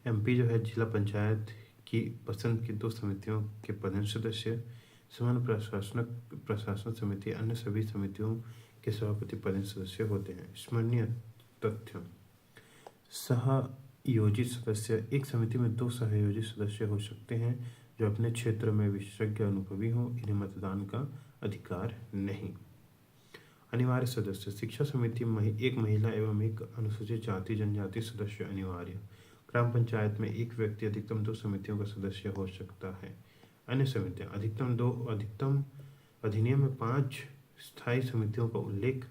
एमपी जो है जिला पंचायत की पसंद की 2 समितियों के पदेन सदस्य। समान प्रशासन समिति अन्य सभी समितियों के सभापति पदेन सदस्य होते हैं। स्मरणीय तथ्य, सहयोजित सदस्य। एक समिति में 2 सहयोजित सदस्य हो सकते हैं जो अपने क्षेत्र में विशेषज्ञ अनुभवी हों। इन्हें मतदान का अधिकार नहीं। अनिवार्य सदस्य। शिक्षा समिति एक महिला एवं एक अनुसूचित जाति जनजाति सदस्य अनिवार्य। ग्राम पंचायत में एक व्यक्ति अधिकतम 2 समितियों का सदस्य हो सकता है। अन्य समितियां अधिकतम 2। अधिकतम अधिनियम में 5 स्थायी समितियों का उल्लेख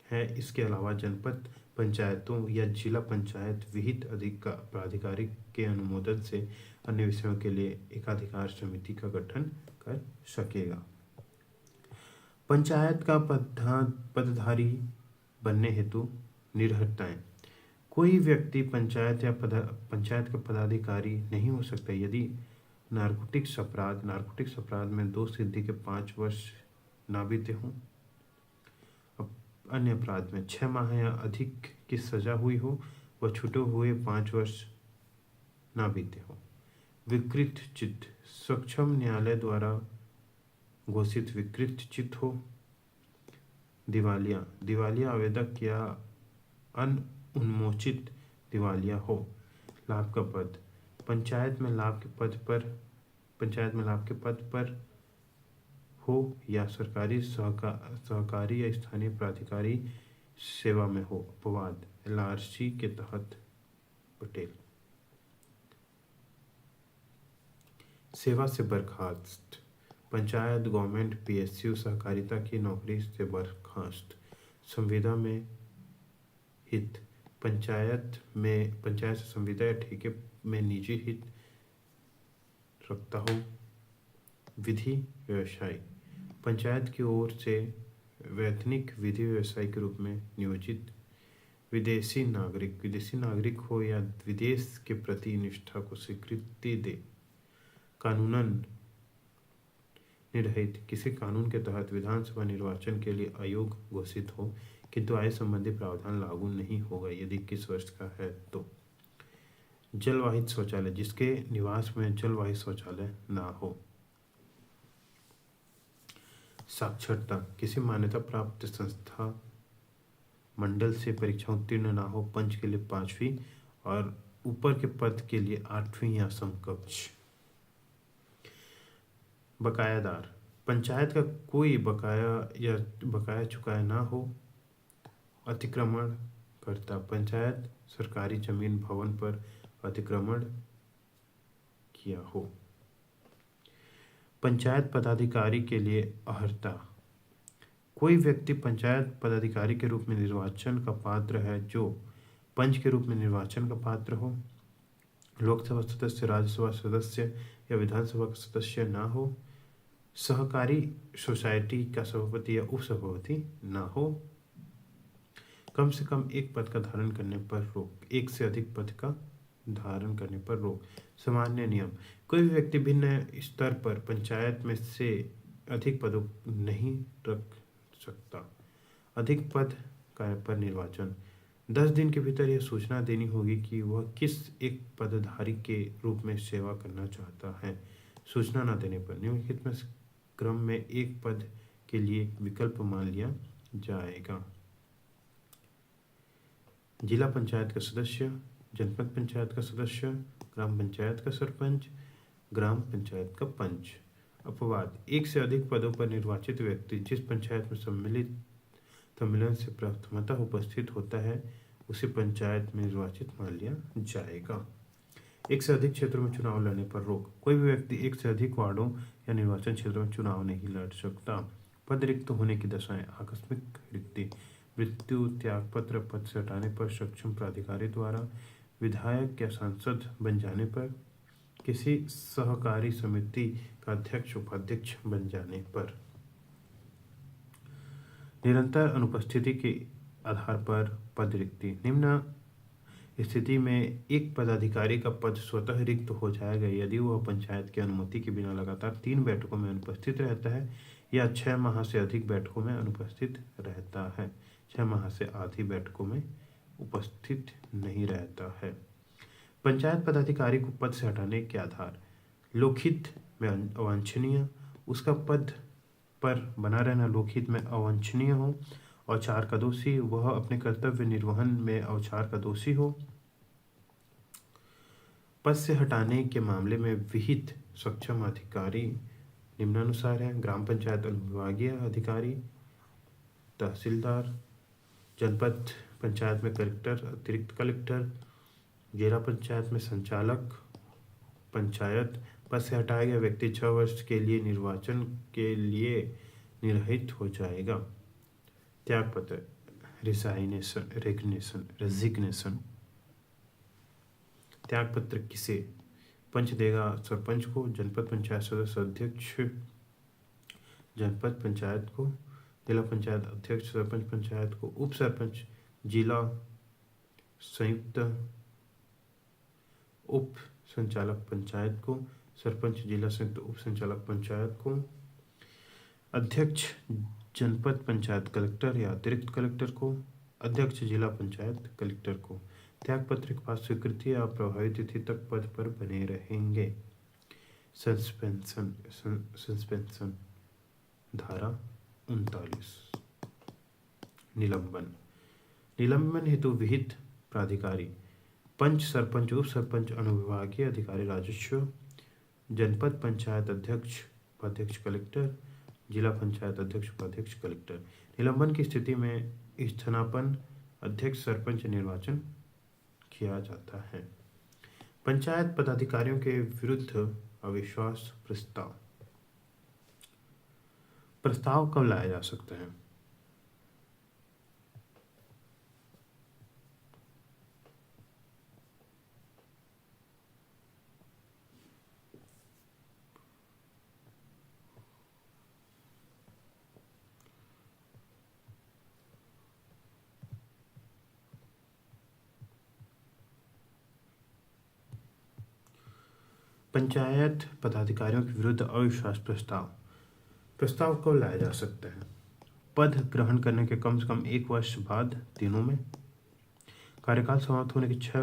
है। इसके अलावा जनपद पंचायतों या जिला पंचायत विहित प्राधिकारी के अनुमोदन से अन्य विषयों के लिए एकाधिकार समिति का गठन कर सकेगा। पंचायत का पदधारी बनने हेतु निर्हरताएं। कोई व्यक्ति पंचायत का पदाधिकारी नहीं हो सकता यदि नारकोटिक्स अपराध में 2 सिद्धि के 5 वर्ष ना बीते हों। अन्य अपराध में 6 माह या अधिक की सजा हुई हो व छूटे हुए 5 वर्ष ना बीते हो। विकृत चित्त, सक्षम न्यायालय द्वारा घोषित विकृत चित्त हो। दिवालिया आवेदक या उन्मोचित दिवालिया हो। लाभ का पद, पंचायत में लाभ के पद पर हो या सरकारी, सहकारी या स्थानीय प्राधिकारी सेवा में हो। अपवाद, एलआरसी के तहत पटेल। सेवा से बर्खास्त, पंचायत, गवर्नमेंट, पीएसयू, सहकारिता की नौकरी से बर्खास्त। संविदा में हित, पंचायत से संविदा या ठेके में निजी हित रखता हो। विधि व्यवसाय, पंचायत की ओर से वैधानिक विधि व्यवसाय के रूप में नियोजित। विदेशी नागरिक हो या विदेश के प्रति निष्ठा को स्वीकृति दे। कानूनन निर्हित, किसी कानून के तहत विधानसभा निर्वाचन के लिए आयोग घोषित हो किंतु आय संबंधी प्रावधान लागू नहीं होगा यदि 21 वर्ष का है तो। जलवाहित शौचालय, जिसके निवास में जलवाहित शौचालय ना हो। साक्षरता, किसी मान्यता प्राप्त संस्था मंडल से परीक्षा उत्तीर्ण ना हो। पंच के लिए 5वीं और ऊपर के पद के लिए 8वीं या समकक्ष। बकायादार, पंचायत का कोई बकाया चुकाया ना हो। अतिक्रमण करता, पंचायत सरकारी जमीन भवन पर अतिक्रमण किया हो। पंचायत पदाधिकारी के लिए अर्हता। कोई व्यक्ति पंचायत पदाधिकारी के रूप में निर्वाचन का पात्र है जो पंच के रूप में निर्वाचन का पात्र हो, लोकसभा सदस्य, राज्यसभा सदस्य या विधानसभा का सदस्य ना हो, सहकारी सोसाइटी का सभापति या उपसभापति ना हो, कम से कम एक पद का धारण करने पर रोक, एक से अधिक पद का धारण करने पर रोक। सामान्य नियम, कोई भी व्यक्ति भिन्न स्तर पर पंचायत में से अधिक पदों नहीं रख सकता। अधिक पद का पर निर्वाचन, 10 दिन के भीतर यह सूचना देनी होगी कि वह किस एक पदधारी के रूप में सेवा करना चाहता है। सूचना न देने पर निम्नलिखित में क्रम में एक पद के लिए विकल्प मान लिया जाएगा। जिला पंचायत का सदस्य, जनपद पंचायत का सदस्य, ग्राम पंचायत का सरपंच, ग्राम पंचायत का पंच। अपवाद, एक से अधिक पदों पर निर्वाचित व्यक्ति जिस पंचायत में सम्मेलन से प्रथमतः उपस्थित होता है उसे पंचायत में निर्वाचित मान लिया जाएगा। एक से अधिक क्षेत्रों में चुनाव लड़ने पर रोक, कोई भी व्यक्ति एक से अधिक वार्डों या निर्वाचन क्षेत्रों में चुनाव नहीं लड़ सकता। पद रिक्त होने की दशाएं, आकस्मिक रिक्ति, मृत्यु, त्यागपत्र, पद से हटाने पर, सक्षम प्राधिकारी द्वारा, विधायक या सांसद बन जाने पर, किसी सहकारी समिति का अध्यक्ष उपाध्यक्ष बन जाने पर। निरंतर अनुपस्थिति के आधार पर पद रिक्ति, निम्न स्थिति में एक पदाधिकारी का पद स्वतः रिक्त हो जाएगा यदि वह पंचायत की अनुमति के बिना लगातार 3 बैठकों में अनुपस्थित रहता है या 6 माह से अधिक बैठकों में अनुपस्थित रहता है। 6 माह से आधी बैठकों में उपस्थित नहीं रहता है। पंचायत पदाधिकारी को पद से हटाने के आधार, लोकहित में अवांछनीय, उसका पद पर बना रहना लोकहित में अवांछनीय हो, औचार का दोषी, वह अपने कर्तव्य निर्वहन में औचार का दोषी हो। पद से हटाने के मामले में विहित सक्षम अधिकारी निम्नानुसार है: ग्राम पंचायत अनुविभागीय अधिकारी, तहसीलदार, जनपद पंचायत में कलेक्टर, अतिरिक्त कलेक्टर, जिला पंचायत में संचालक पंचायत। पद से हटाया गया व्यक्ति 6 वर्ष के लिए निर्वाचन के लिए निर्हित हो जाएगा। त्यागपत्र, रेजिग्नेशन। त्यागपत्र किसे? पंच देगा सरपंच को, जनपद पंचायत सदस्य अध्यक्ष जनपद पंचायत को, जिला पंचायत अध्यक्ष सरपंच पंचायत को, उप सरपंच जिला संयुक्त उप संचालक पंचायत को, सरपंच जिला संयुक्त उप संचालक पंचायत को, अध्यक्ष जनपद पंचायत कलेक्टर या अतिरिक्त कलेक्टर को, अध्यक्ष जिला पंचायत कलेक्टर को। त्यागपत्र के पास स्वीकृति या प्रभावी तिथि तक पद पर बने रहेंगे। सस्पेंशन धारा 39। निलंबन हेतु विहित प्राधिकारी, पंच, सरपंच, उप सरपंच, अनुविभागीय अधिकारी राजस्व, जनपद पंचायत अध्यक्ष उपाध्यक्ष कलेक्टर, जिला पंचायत अध्यक्ष उपाध्यक्ष कलेक्टर। निलंबन की स्थिति में स्थानापन्न अध्यक्ष सरपंच निर्वाचन किया जाता है। पंचायत पदाधिकारियों के विरुद्ध अविश्वास प्रस्ताव कब लाया जा सकता है? पंचायत पदाधिकारियों के विरुद्ध अविश्वास प्रस्ताव कब लाया जा सकता है? पद ग्रहण करने के कम से कम 1 वर्ष बाद, तीनों में, कार्यकाल समाप्त होने के 6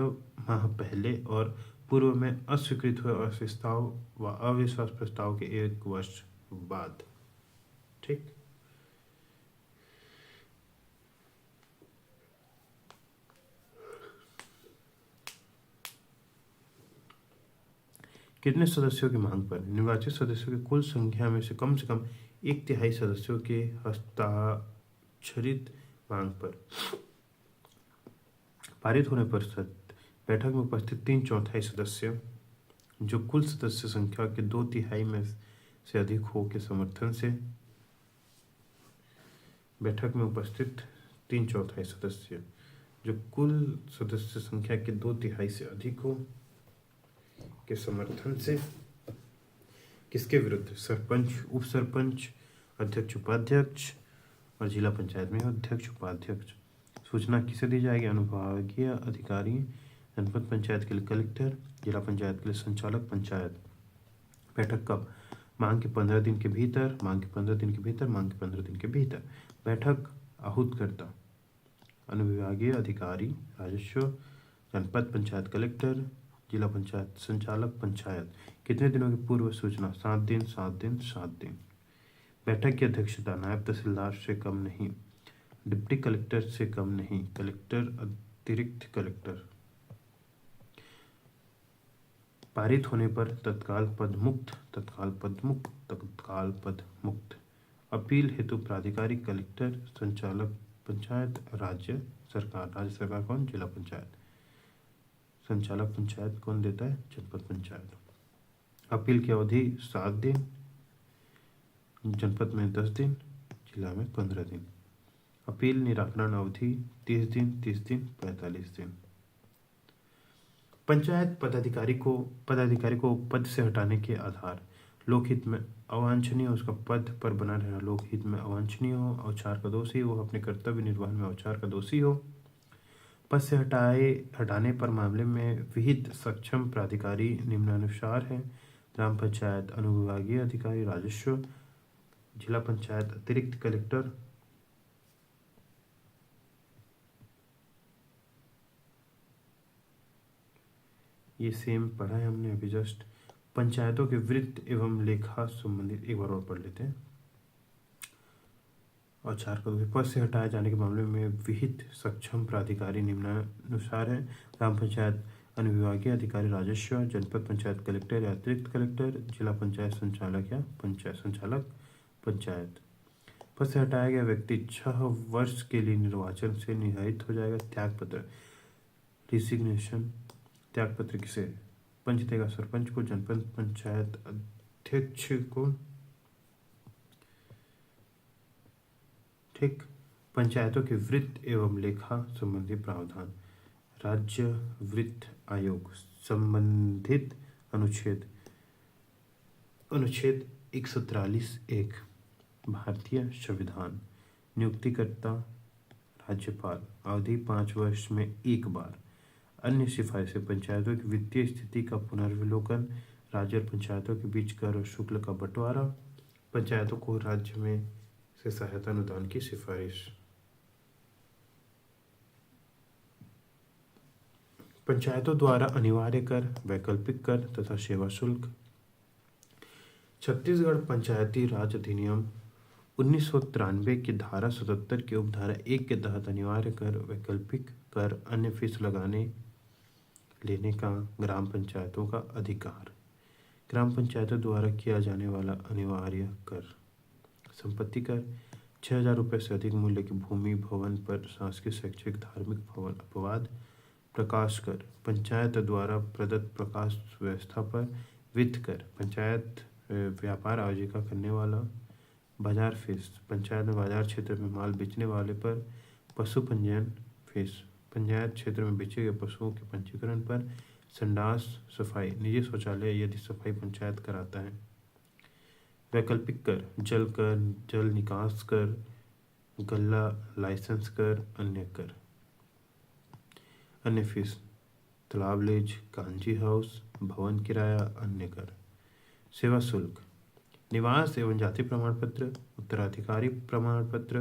माह पहले और पूर्व में अस्वीकृत हुए प्रस्ताव व अविश्वास प्रस्ताव के 1 वर्ष बाद। ठीक। कितने सदस्यों की मांग पर? निर्वाचित सदस्यों की कुल संख्या में से कम 1/3 सदस्यों के हस्ताक्षरित मांग पर। पारित होने पर बैठक में उपस्थित 3/4 सदस्य जो कुल सदस्य संख्या के 2/3 में से अधिक हो के समर्थन से बैठक में उपस्थित 3/4 सदस्य जो कुल सदस्य संख्या के 2/3 से अधिक हो के समर्थन से किसके विरुद्ध? सरपंच, उप सरपंच, अध्यक्ष, उपाध्यक्ष और जिला पंचायत में अध्यक्ष, उपाध्यक्ष। सूचना किसे दी जाएगी? अनुभागीय अधिकारी, जनपद पंचायत के लिए कलेक्टर, जिला पंचायत के लिए संचालक पंचायत। बैठक कब? मांग के 15 दिन के भीतर, मांग के 15 दिन के भीतर, मांग के 15 दिन के भीतर। बैठक आहूतकर्ता, अनुविभागीय अधिकारी राजस्व, जनपद पंचायत कलेक्टर, जिला पंचायत संचालक पंचायत। कितने दिनों की पूर्व सूचना? 7 दिन, 7 दिन, 7 दिन। बैठक की अध्यक्षता नायब तहसीलदार से कम नहीं, डिप्टी कलेक्टर से कम नहीं, कलेक्टर, अतिरिक्त कलेक्टर। पारित होने पर तत्काल पद मुक्त, तत्काल पद मुक्त, तत्काल पद मुक्त। अपील हेतु प्राधिकारी कलेक्टर, संचालक पंचायत, राज्य सरकार। राज्य सरकार कौन? जिला पंचायत। संचालक पंचायत कौन देता है? जनपद पंचायत। अपील की अवधि 7 दिन, जनपद में 10 दिन, जिला में 15 दिन। अपील निराकरण अवधि 30 दिन, 30 दिन, 45 दिन। पंचायत पदाधिकारी को पद से हटाने के आधार: लोकहित में अवांछनीय, उसका पद पर बना रहना लोकहित में अवांछनीय हो, औचार का दोषी हो, अपने कर्तव्य निर्वहन में औचार का दोषी हो। पद से हटाने पर मामले में विहित सक्षम प्राधिकारी निम्नानुसार है: ग्राम पंचायत अनुविभागीय अधिकारी राजस्व, जिला पंचायत अतिरिक्त कलेक्टर, ये सेम पढ़ा है हमने अभी जस्ट। पंचायतों के वित्त एवं लेखा संबंधित एक बार और पढ़ लेते हैं। औचार का पद से हटाए जाने के मामले में विहित सक्षम प्राधिकारी निम्नानुसार है: ग्राम पंचायत अनुविभागीय अधिकारी राजस्व, जनपद पंचायत कलेक्टर या अतिरिक्त कलेक्टर, जिला पंचायत संचालक या पंचायत संचालक पंचायत। पद से हटाया गया व्यक्ति 6 वर्ष के लिए निर्वाचन से निर्धारित हो जाएगा। त्यागपत्र, रिजिग्नेशन। त्यागपत्र किसे? पंच देगा सरपंच को, जनपद पंचायत अध्यक्ष को। ठीक। पंचायतों के वित्त एवं लेखा संबंधी प्रावधान: राज्य वित्त आयोग संबंधित अनुच्छेद 143(1) भारतीय संविधान। नियुक्तिकर्ता राज्यपाल, अवधि 5 वर्ष में 1 बार। अन्य सिफारिशें: पंचायतों की वित्तीय स्थिति का पुनर्विलोकन, राज्य और पंचायतों के बीच कर और शुल्क का बंटवारा, पंचायतों को राज्य में से सहायता अनुदान की सिफारिश। पंचायतों द्वारा अनिवार्य कर, वैकल्पिक कर तथा सेवा शुल्क। छत्तीसगढ़ पंचायती राज अधिनियम 1993 की धारा 77 के उपधारा 1 के तहत अनिवार्य कर, वैकल्पिक कर, अन्य फीस लेने का ग्राम पंचायतों का अधिकार। ग्राम पंचायतों द्वारा किया जाने वाला अनिवार्य कर: संपत्ति कर, 6,000 रुपये से अधिक मूल्य की भूमि, भवन पर शासकीय, शैक्षिक, धार्मिक भवन, अपवाद। प्रकाश कर, पंचायत द्वारा प्रदत्त प्रकाश व्यवस्था पर। वित्त कर, पंचायत व्यापार आजीविका करने वाला। बाजार फीस, पंचायत में बाजार क्षेत्र में माल बेचने वाले पर। पशु पंजीयन फीस, पंचायत क्षेत्र में बेचे गए पशुओं के पंजीकरण पर। संडास सफाई, निजी शौचालय यदि सफाई पंचायत कराता है। वैकल्पिक कर, जल कर, जल निकास कर, गल्ला लाइसेंस कर, अन्य कर। अन्य फीस, तालाब लीज, कांजी हाउस, भवन किराया, अन्य कर। सेवा शुल्क: निवास एवं जाति प्रमाण पत्र, उत्तराधिकारी प्रमाण पत्र,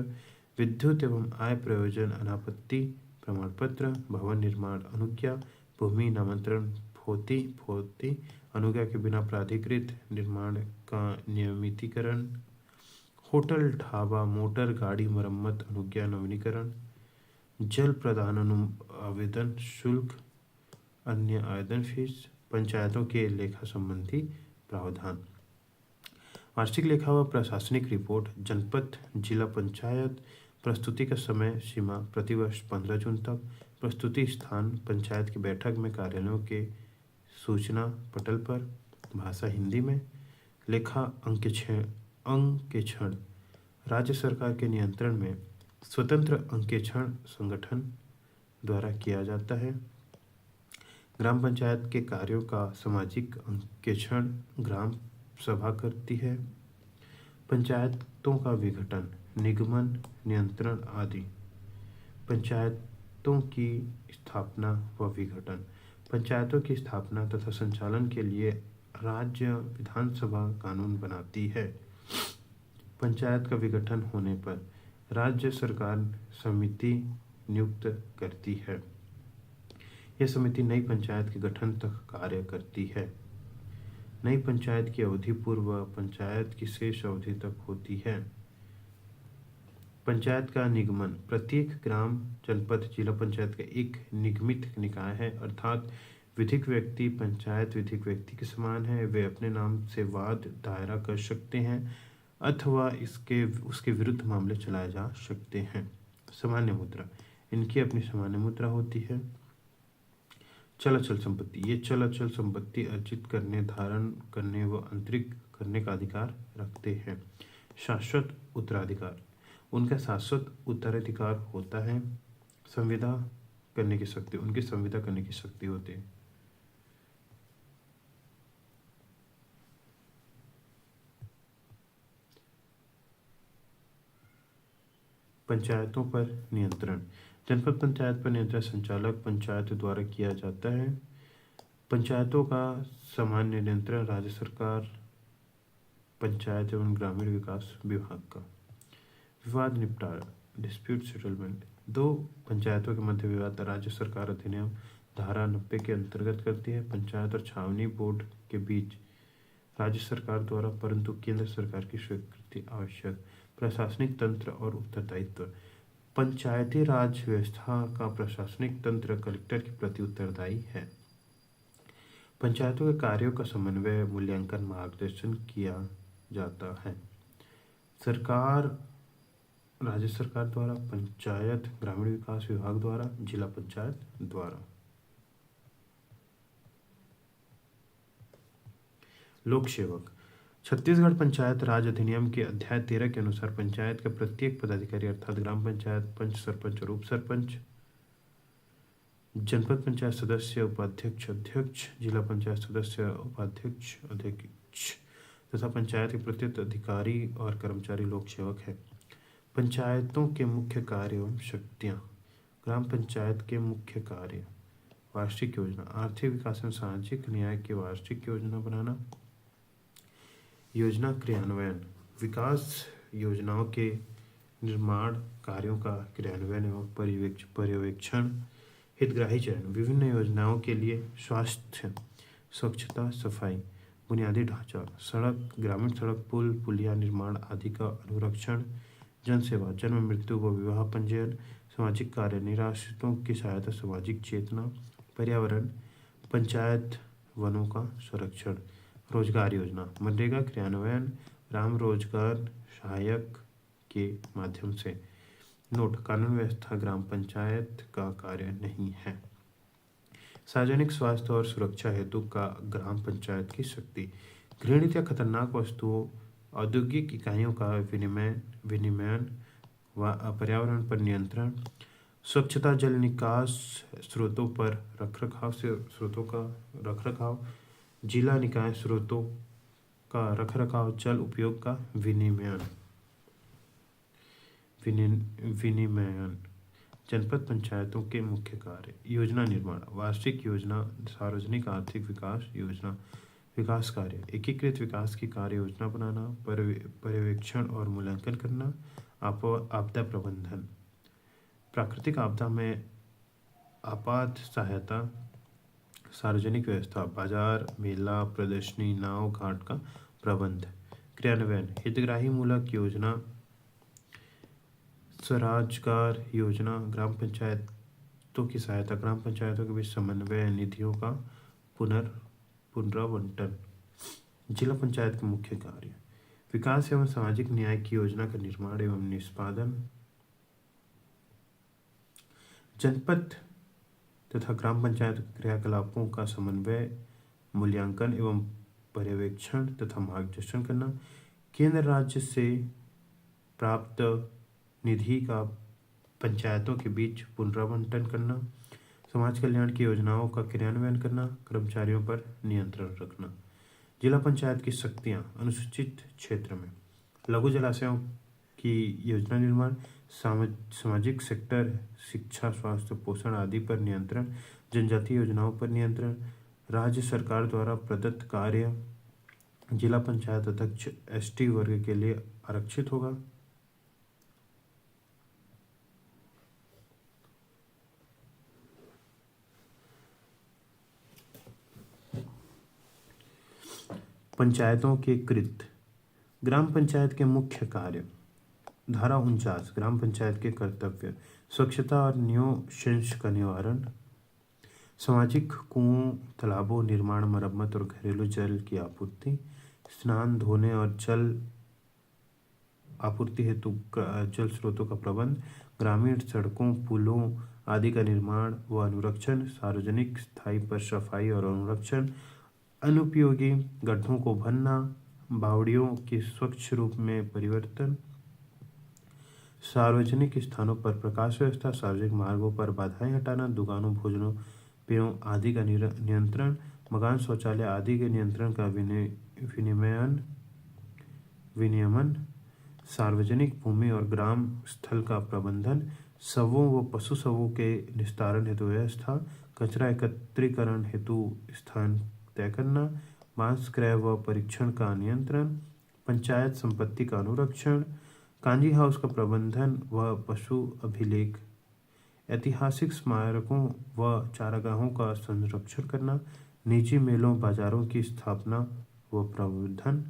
विद्युत एवं आय प्रयोजन अनापत्ति प्रमाण पत्र, भवन निर्माण अनुज्ञा, भूमि नामांतरण, फोती अनुज्ञा के बिना प्राधिकृत निर्माण का नियमितीकरण, होटल ढाबा मोटर गाड़ी मरम्मत अनुज्ञा नवीनीकरण, जल प्रदान आवेदन शुल्क, अन्य आवेदन फीस। पंचायतों के लेखा संबंधी प्रावधान: वार्षिक लेखा व प्रशासनिक रिपोर्ट, जनपद जिला पंचायत। प्रस्तुति का समय सीमा प्रतिवर्ष 15 जून तक। प्रस्तुति स्थान पंचायत की बैठक में कार्यालयों के सूचना पटल पर। भाषा हिंदी में। लेखा अंकेक्षण राज्य सरकार के नियंत्रण में स्वतंत्र अंकेक्षण संगठन द्वारा किया जाता है। ग्राम पंचायत के कार्यों का सामाजिक अंकेक्षण ग्राम सभा करती है। पंचायतों का विघटन, निगमन, नियंत्रण आदि। पंचायतों की स्थापना व विघटन। पंचायतों की स्थापना तथा संचालन के लिए राज्य विधानसभा कानून बनाती है। पंचायत का विघटन होने पर राज्य सरकार समिति नियुक्त करती है। यह समिति नई पंचायत के गठन तक कार्य करती है। नई पंचायत की अवधि पूर्व पंचायत की शेष अवधि तक होती है। पंचायत का निगमन प्रत्येक ग्राम, जनपद, जिला पंचायत का एक निगमित निकाय है, अर्थात विधिक व्यक्ति पंचायत विधिक व्यक्ति के समान है। वे अपने नाम से वाद दायरा कर सकते हैं अथवा उसके विरुद्ध मामले चलाए जा सकते हैं। सामान्य मुद्रा, इनकी अपनी सामान्य मुद्रा होती है। चल संपत्ति, ये चल संपत्ति अर्जित करने, धारण करने व अंतरित करने का अधिकार रखते हैं। शाश्वत उत्तराधिकार, उनका शाश्वत उत्तराधिकार होता है। संविदा करने की शक्ति, उनकी संविदा करने की शक्ति होती है। पंचायतों पर नियंत्रण, जनपद पंचायत पर नियंत्रण संचालक पंचायत द्वारा किया जाता है। पंचायतों का सामान्य नियंत्रण राज्य सरकार, पंचायत एवं ग्रामीण विकास विभाग का। विवाद निपटारा, डिस्प्यूट सेटलमेंट, दो पंचायतों के मध्य विवाद राज्य सरकार अधिनियम धारा 90 के अंतर्गत करती है। पंचायत और छावनी बोर्ड के बीच राज्य सरकार द्वारा परंतु केंद्र सरकार की स्वीकृति आवश्यक। प्रशासनिक तंत्र और उत्तरदायित्व, पंचायती राज व्यवस्था का प्रशासनिक तंत्र कलेक्टर के प्रति उत्तरदायी है। पंचायतों के कार्यों का समन्वय, मूल्यांकन, मार्गदर्शन किया जाता है। सरकार राज्य सरकार द्वारा, पंचायत ग्रामीण विकास विभाग द्वारा, जिला पंचायत द्वारा। लोक सेवक, छत्तीसगढ़ पंचायत राज अधिनियम के अध्याय 13 के अनुसार पंचायत के प्रत्येक पदाधिकारी अर्थात ग्राम पंचायत पंच, सरपंच और उप सरपंच, जनपद पंचायत सदस्य, उपाध्यक्ष, अध्यक्ष, जिला पंचायत सदस्य, उपाध्यक्ष, अध्यक्ष तथा पंचायत के प्रत्येक अधिकारी और कर्मचारी लोक सेवक है। पंचायतों के मुख्य कार्य एवं शक्तियाँ। ग्राम पंचायत के मुख्य कार्य: वार्षिक योजना, आर्थिक विकास एवं सामाजिक न्याय की वार्षिक योजना बनाना। योजना क्रियान्वयन, विकास योजनाओं के निर्माण कार्यों का क्रियान्वयन एवं पर्यवेक्षण। हितग्राही चयन, विभिन्न योजनाओं के लिए स्वास्थ्य, स्वच्छता, सफाई, बुनियादी ढांचा, सड़क, ग्रामीण सड़क, पुल पुलिया निर्माण आदि का अनुरक्षण। जनसेवा, जन्म, मृत्यु व विवाह पंजीयन। सामाजिक कार्य, निराश्रितों की सहायता, सामाजिक चेतना। पर्यावरण, पंचायत वनों का संरक्षण। रोजगार योजना, मनरेगा क्रियान्वयन, ग्राम रोजगार सहायक के माध्यम से। नोट, कानून व्यवस्था ग्राम पंचायत का कार्य नहीं है। सार्वजनिक स्वास्थ्य और सुरक्षा हेतु का ग्राम पंचायत की शक्ति। घृणित या खतरनाक वस्तुओं, औद्योगिक इकाइयों का विनियमन व पर्यावरण पर नियंत्रण। स्वच्छता, जल निकास स्रोतों पर रखरखाव, जिला निकाय स्रोतों का रखरखाव, जल उपयोग का विनियमन। जनपद पंचायतों के मुख्य कार्य: योजना निर्माण, वार्षिक योजना, सार्वजनिक आर्थिक विकास योजना। विकास कार्य, एकीकृत विकास की कार्य योजना बनाना, पर्यवेक्षण और मूल्यांकन करना। आपदा प्रबंधन, प्राकृतिक आपदा में आपात सहायता, सार्वजनिक व्यवस्था, बाजार, मेला, प्रदर्शनी, नाव घाट का प्रबंध। क्रियान्वयन, हितग्राही मूलक योजना, स्वरोजगार योजना, ग्राम पंचायतों की सहायता, ग्राम पंचायतों के बीच समन्वय, निधियों का पुनरावंटन। जिला पंचायत के मुख्य कार्य: विकास एवं सामाजिक न्याय की योजना का निर्माण एवं निष्पादन। जनपद तथा ग्राम पंचायत क्रियाकलापों का समन्वय, मूल्यांकन एवं पर्यवेक्षण तथा मार्गदर्शन करना, केंद्र राज्य से प्राप्त निधि का पंचायतों के बीच पुनरावंटन करना, समाज कल्याण की योजनाओं का क्रियान्वयन करना, कर्मचारियों पर नियंत्रण रखना। जिला पंचायत की शक्तियाँ अनुसूचित क्षेत्र में लघु जलाशयों की योजना निर्माण, सामाजिक सेक्टर, शिक्षा, स्वास्थ्य, पोषण आदि पर नियंत्रण, जनजातीय योजनाओं पर नियंत्रण, राज्य सरकार द्वारा प्रदत्त कार्य जिला पंचायत अध्यक्ष एसटी वर्ग के लिए आरक्षित होगा। पंचायतों के कृत, ग्राम पंचायत के मुख्य कार्य। धारा 49 ग्राम पंचायत के कर्तव्य, स्वच्छता और न्योशंस का निवारण, सामाजिक कुओं, तालाबों निर्माण, मरम्मत और घरेलू जल की आपूर्ति, स्नान, धोने और जल आपूर्ति हेतु जल स्रोतों का प्रबंध, ग्रामीण सड़कों, पुलों आदि का निर्माण व अनुरक्षण, सार्वजनिक स्थायी पर सफाई और अनुरक्षण, अनुपयोगी गड्ढों को भरना, बावड़ियों के स्वच्छ रूप में परिवर्तन, सार्वजनिक स्थानों पर प्रकाश व्यवस्था, सार्वजनिक मार्गों पर बाधाएं हटाना, दुकानों, भोजनों, पेयों आदि का नियंत्रण, मकान, शौचालय आदि के नियंत्रण का विनियमन, सार्वजनिक भूमि और ग्राम स्थल का प्रबंधन, शवों व पशु शवों के निस्तारण हेतु व्यवस्था, कचरा एकत्रीकरण हेतु स्थान तय करना, बांस क्रय व परीक्षण का नियंत्रण, पंचायत संपत्ति का अनुरक्षण, कांजी हाउस का प्रबंधन व पशु अभिलेख, ऐतिहासिक स्मारकों व चारागाहों का संरक्षण करना, निजी मेलों, बाजारों की स्थापना व प्रबंधन,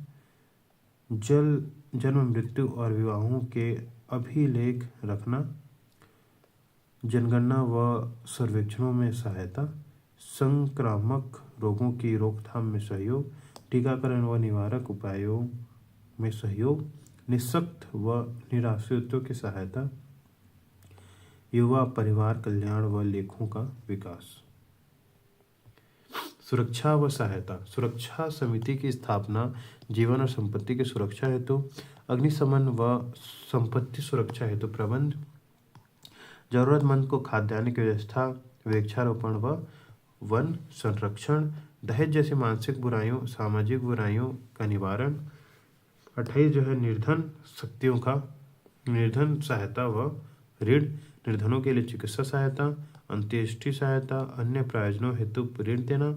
जन्म, मृत्यु और विवाहों के अभिलेख रखना, जनगणना व सर्वेक्षणों में सहायता, संक्रामक रोगों की रोकथाम में सहयोग, टीकाकरण व निवारक उपायों में सहयोग, निःशक्त व निराश्रितों की सहायता, युवा परिवार कल्याण व लेखों का विकास। सुरक्षा व सहायता, सुरक्षा समिति की स्थापना, जीवन और संपत्ति की सुरक्षा हेतु, अग्निशमन व संपत्ति सुरक्षा हेतु प्रबंध, जरूरतमंद को खाद्यान्न की व्यवस्था, वृक्षारोपण व वन संरक्षण, दहेज जैसी मानसिक बुराइयों, सामाजिक बुराइयों का निवारण। 28 जो है निर्धन शक्तियों का निर्धन सहायता व ऋण, निर्धनों के लिए चिकित्सा सहायता, अंत्येष्टि सहायता, अन्य प्रयोजनों हेतु ऋण देना।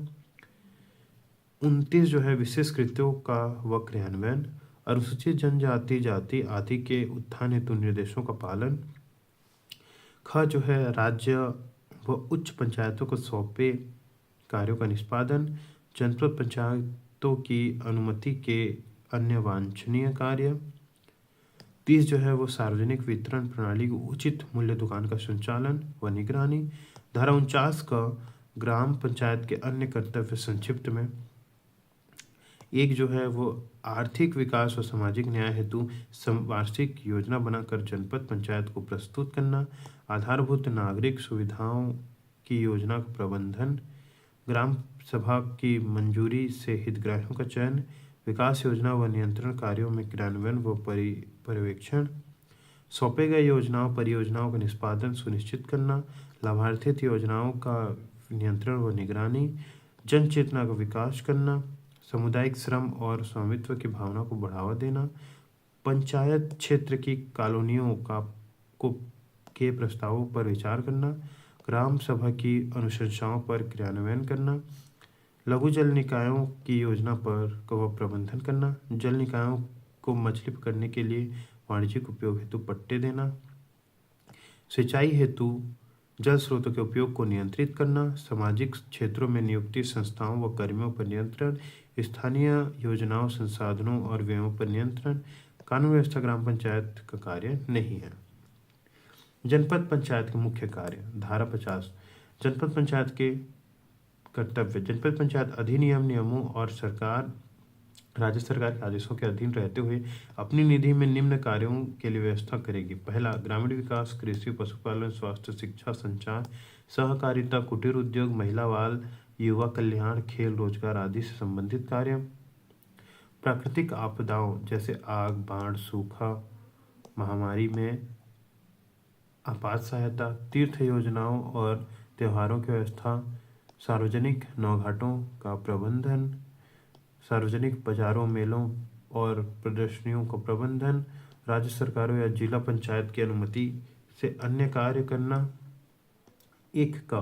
29 जो है विशेष कृत्यों का व क्रियान्वयन, अनुसूचित जनजाति जाति आदि के उत्थान हेतु निर्देशों का पालन। ख जो है राज्य व उच्च पंचायतों को सौंपे कार्यों का निष्पादन, जनपद पंचायतों की अनुमति के अन्य वांछनीय कार्य। 30 जो है वो सार्वजनिक वितरण प्रणाली की उचित मूल्य दुकान का संचालन व निगरानी। धारा 49 का ग्राम पंचायत के अन्य कर्तव्य संक्षिप्त में, एक जो है वो आर्थिक विकास और सामाजिक न्याय हेतु वार्षिक योजना बनाकर जनपद पंचायत को प्रस्तुत करना, आधारभूत नागरिक सुविधाओं की योजना का प्रबंधन, ग्राम सभा की मंजूरी से हितग्राहियों का चयन, विकास योजना व नियंत्रण कार्यों में क्रियान्वयन व पर्यवेक्षण, सौंपे गए योजनाओं परियोजनाओं का निष्पादन सुनिश्चित करना, लाभार्थित योजनाओं का नियंत्रण व निगरानी, जन चेतना का विकास करना, सामुदायिक श्रम और स्वामित्व की भावना को बढ़ावा देना, पंचायत क्षेत्र की कॉलोनियों के प्रस्तावों पर विचार करना, ग्राम सभा की अनुशंसाओं पर क्रियान्वयन करना, लघु जल निकायों की योजना पर प्रबंधन करना, जल निकायों को मछली पकड़ने के लिए वाणिज्यिक उपयोग हेतु पट्टे देना, सिंचाई हेतु जल स्रोतों के उपयोग को नियंत्रित करना, सामाजिक क्षेत्रों में नियुक्ति संस्थाओं व कर्मियों पर नियंत्रण, स्थानीय योजनाओं संसाधनों और व्ययों पर नियंत्रण। कानून व्यवस्था ग्राम पंचायत का कार्य नहीं है। जनपद पंचायत के मुख्य कार्य। धारा 50 जनपद पंचायत के कर्तव्य। जनपद पंचायत अधिनियम नियमों और राज्य सरकार के आदेशों के अधीन रहते हुए अपनी निधि में निम्न कार्यों के लिए व्यवस्था करेगी। पहला, ग्रामीण विकास, कृषि, पशुपालन, स्वास्थ्य, शिक्षा, संचार, सहकारिता, कुटीर उद्योग, महिला बाल युवा कल्याण, खेल, रोजगार आदि से संबंधित कार्य। प्राकृतिक आपदाओं जैसे आग, बाढ़, सूखा, महामारी में आपात सहायता, तीर्थ योजनाओं और त्योहारों की व्यवस्था, सार्वजनिक नौघाटों का प्रबंधन, सार्वजनिक बाजारों, मेलों और प्रदर्शनियों का प्रबंधन, राज्य सरकारों या जिला पंचायत की अनुमति से अन्य कार्य करना। एक का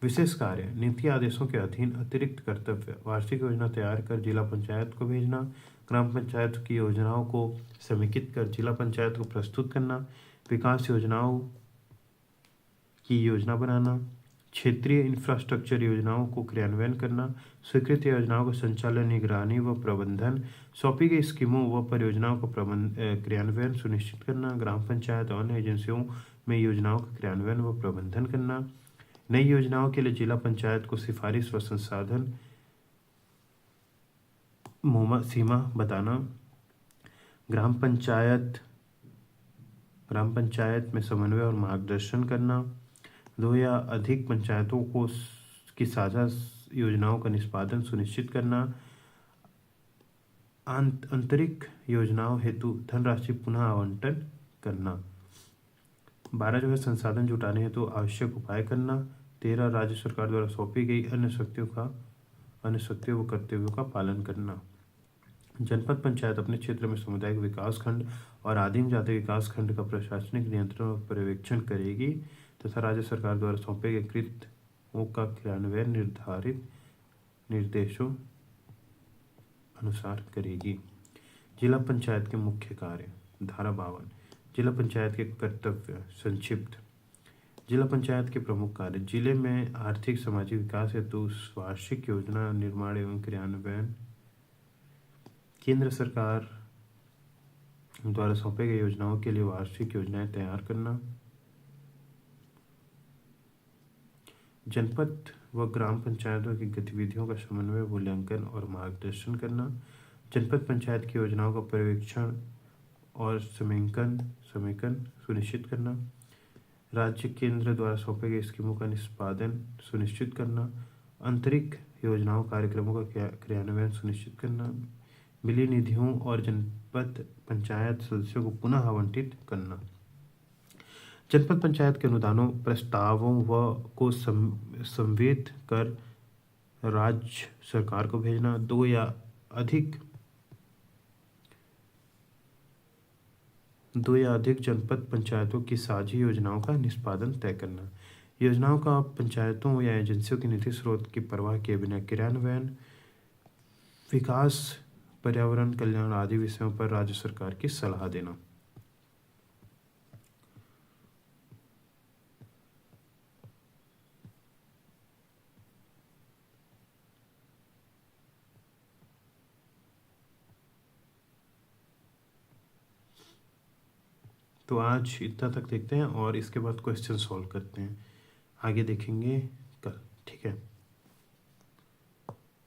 विशेष कार्य, नीति आदेशों के अधीन अतिरिक्त कर्तव्य, वार्षिक योजना तैयार कर जिला पंचायत को भेजना, ग्राम पंचायत की योजनाओं को समेकित कर जिला पंचायत को प्रस्तुत करना, विकास योजनाओं की योजना बनाना, क्षेत्रीय इंफ्रास्ट्रक्चर योजनाओं को क्रियान्वयन करना, स्वीकृत योजनाओं का संचालन, निगरानी व प्रबंधन, सौंपी गई स्कीमों व परियोजनाओं का क्रियान्वयन सुनिश्चित करना, ग्राम पंचायत और अन्य एजेंसियों में योजनाओं का क्रियान्वयन व प्रबंधन करना, नई योजनाओं के लिए जिला पंचायत को सिफारिश व संसाधन सीमा बताना, ग्राम पंचायत में समन्वय और मार्गदर्शन करना, दो या अधिक पंचायतों को की साझा योजनाओं का निष्पादन सुनिश्चित करना, आंतरिक योजनाओं हेतु धनराशि पुनः आवंटन करना, 12 जो है संसाधन जुटाने हेतु आवश्यक उपाय करना, 13 राज्य सरकार द्वारा सौंपी गई अन्य शक्तियों व कर्तव्यों का पालन करना। जनपद पंचायत अपने क्षेत्र में सामुदायिक विकास खंड और आदिम जाति विकास खंड का प्रशासनिक नियंत्रण और पर्यवेक्षण करेगी तथा राज्य सरकार द्वारा सौंपे गए कृत्यों का क्रियान्वयन निर्धारित निर्देशों अनुसार करेगी। जिला पंचायत के मुख्य कार्य, धारा 52, जिला पंचायत के कर्तव्य संक्षिप्त। जिला पंचायत के प्रमुख कार्य, जिले में आर्थिक सामाजिक विकास हेतु वार्षिक योजना निर्माण एवं क्रियान्वयन, केंद्र सरकार द्वारा सौंपे गए योजनाओं के लिए वार्षिक योजनाएं तैयार करना, जनपद व ग्राम पंचायतों की गतिविधियों का समन्वय, मूल्यांकन और मार्गदर्शन करना, जनपद पंचायत की योजनाओं का पर्यवेक्षण और समेकन सुनिश्चित करना, राज्य केंद्र द्वारा सौंपे गए स्कीमों का निष्पादन सुनिश्चित करना, आंतरिक योजनाओं कार्यक्रमों का क्रियान्वयन सुनिश्चित करना, मिली निधियों और जनपद पंचायत सदस्यों को पुनः आवंटित करना, जनपद पंचायत के अनुदानों प्रस्तावों को संवेद कर राज्य सरकार को भेजना, 2 या अधिक जनपद पंचायतों की साझी योजनाओं का निष्पादन तय करना, योजनाओं का पंचायतों या एजेंसियों की निधि स्रोत की परवाह किए बिना क्रियान्वयन, विकास, पर्यावरण कल्याण आदि विषयों पर राज्य सरकार की सलाह देना। तो आज इतना तक देखते हैं और इसके बाद क्वेश्चन सॉल्व करते हैं, आगे देखेंगे कल। ठीक है।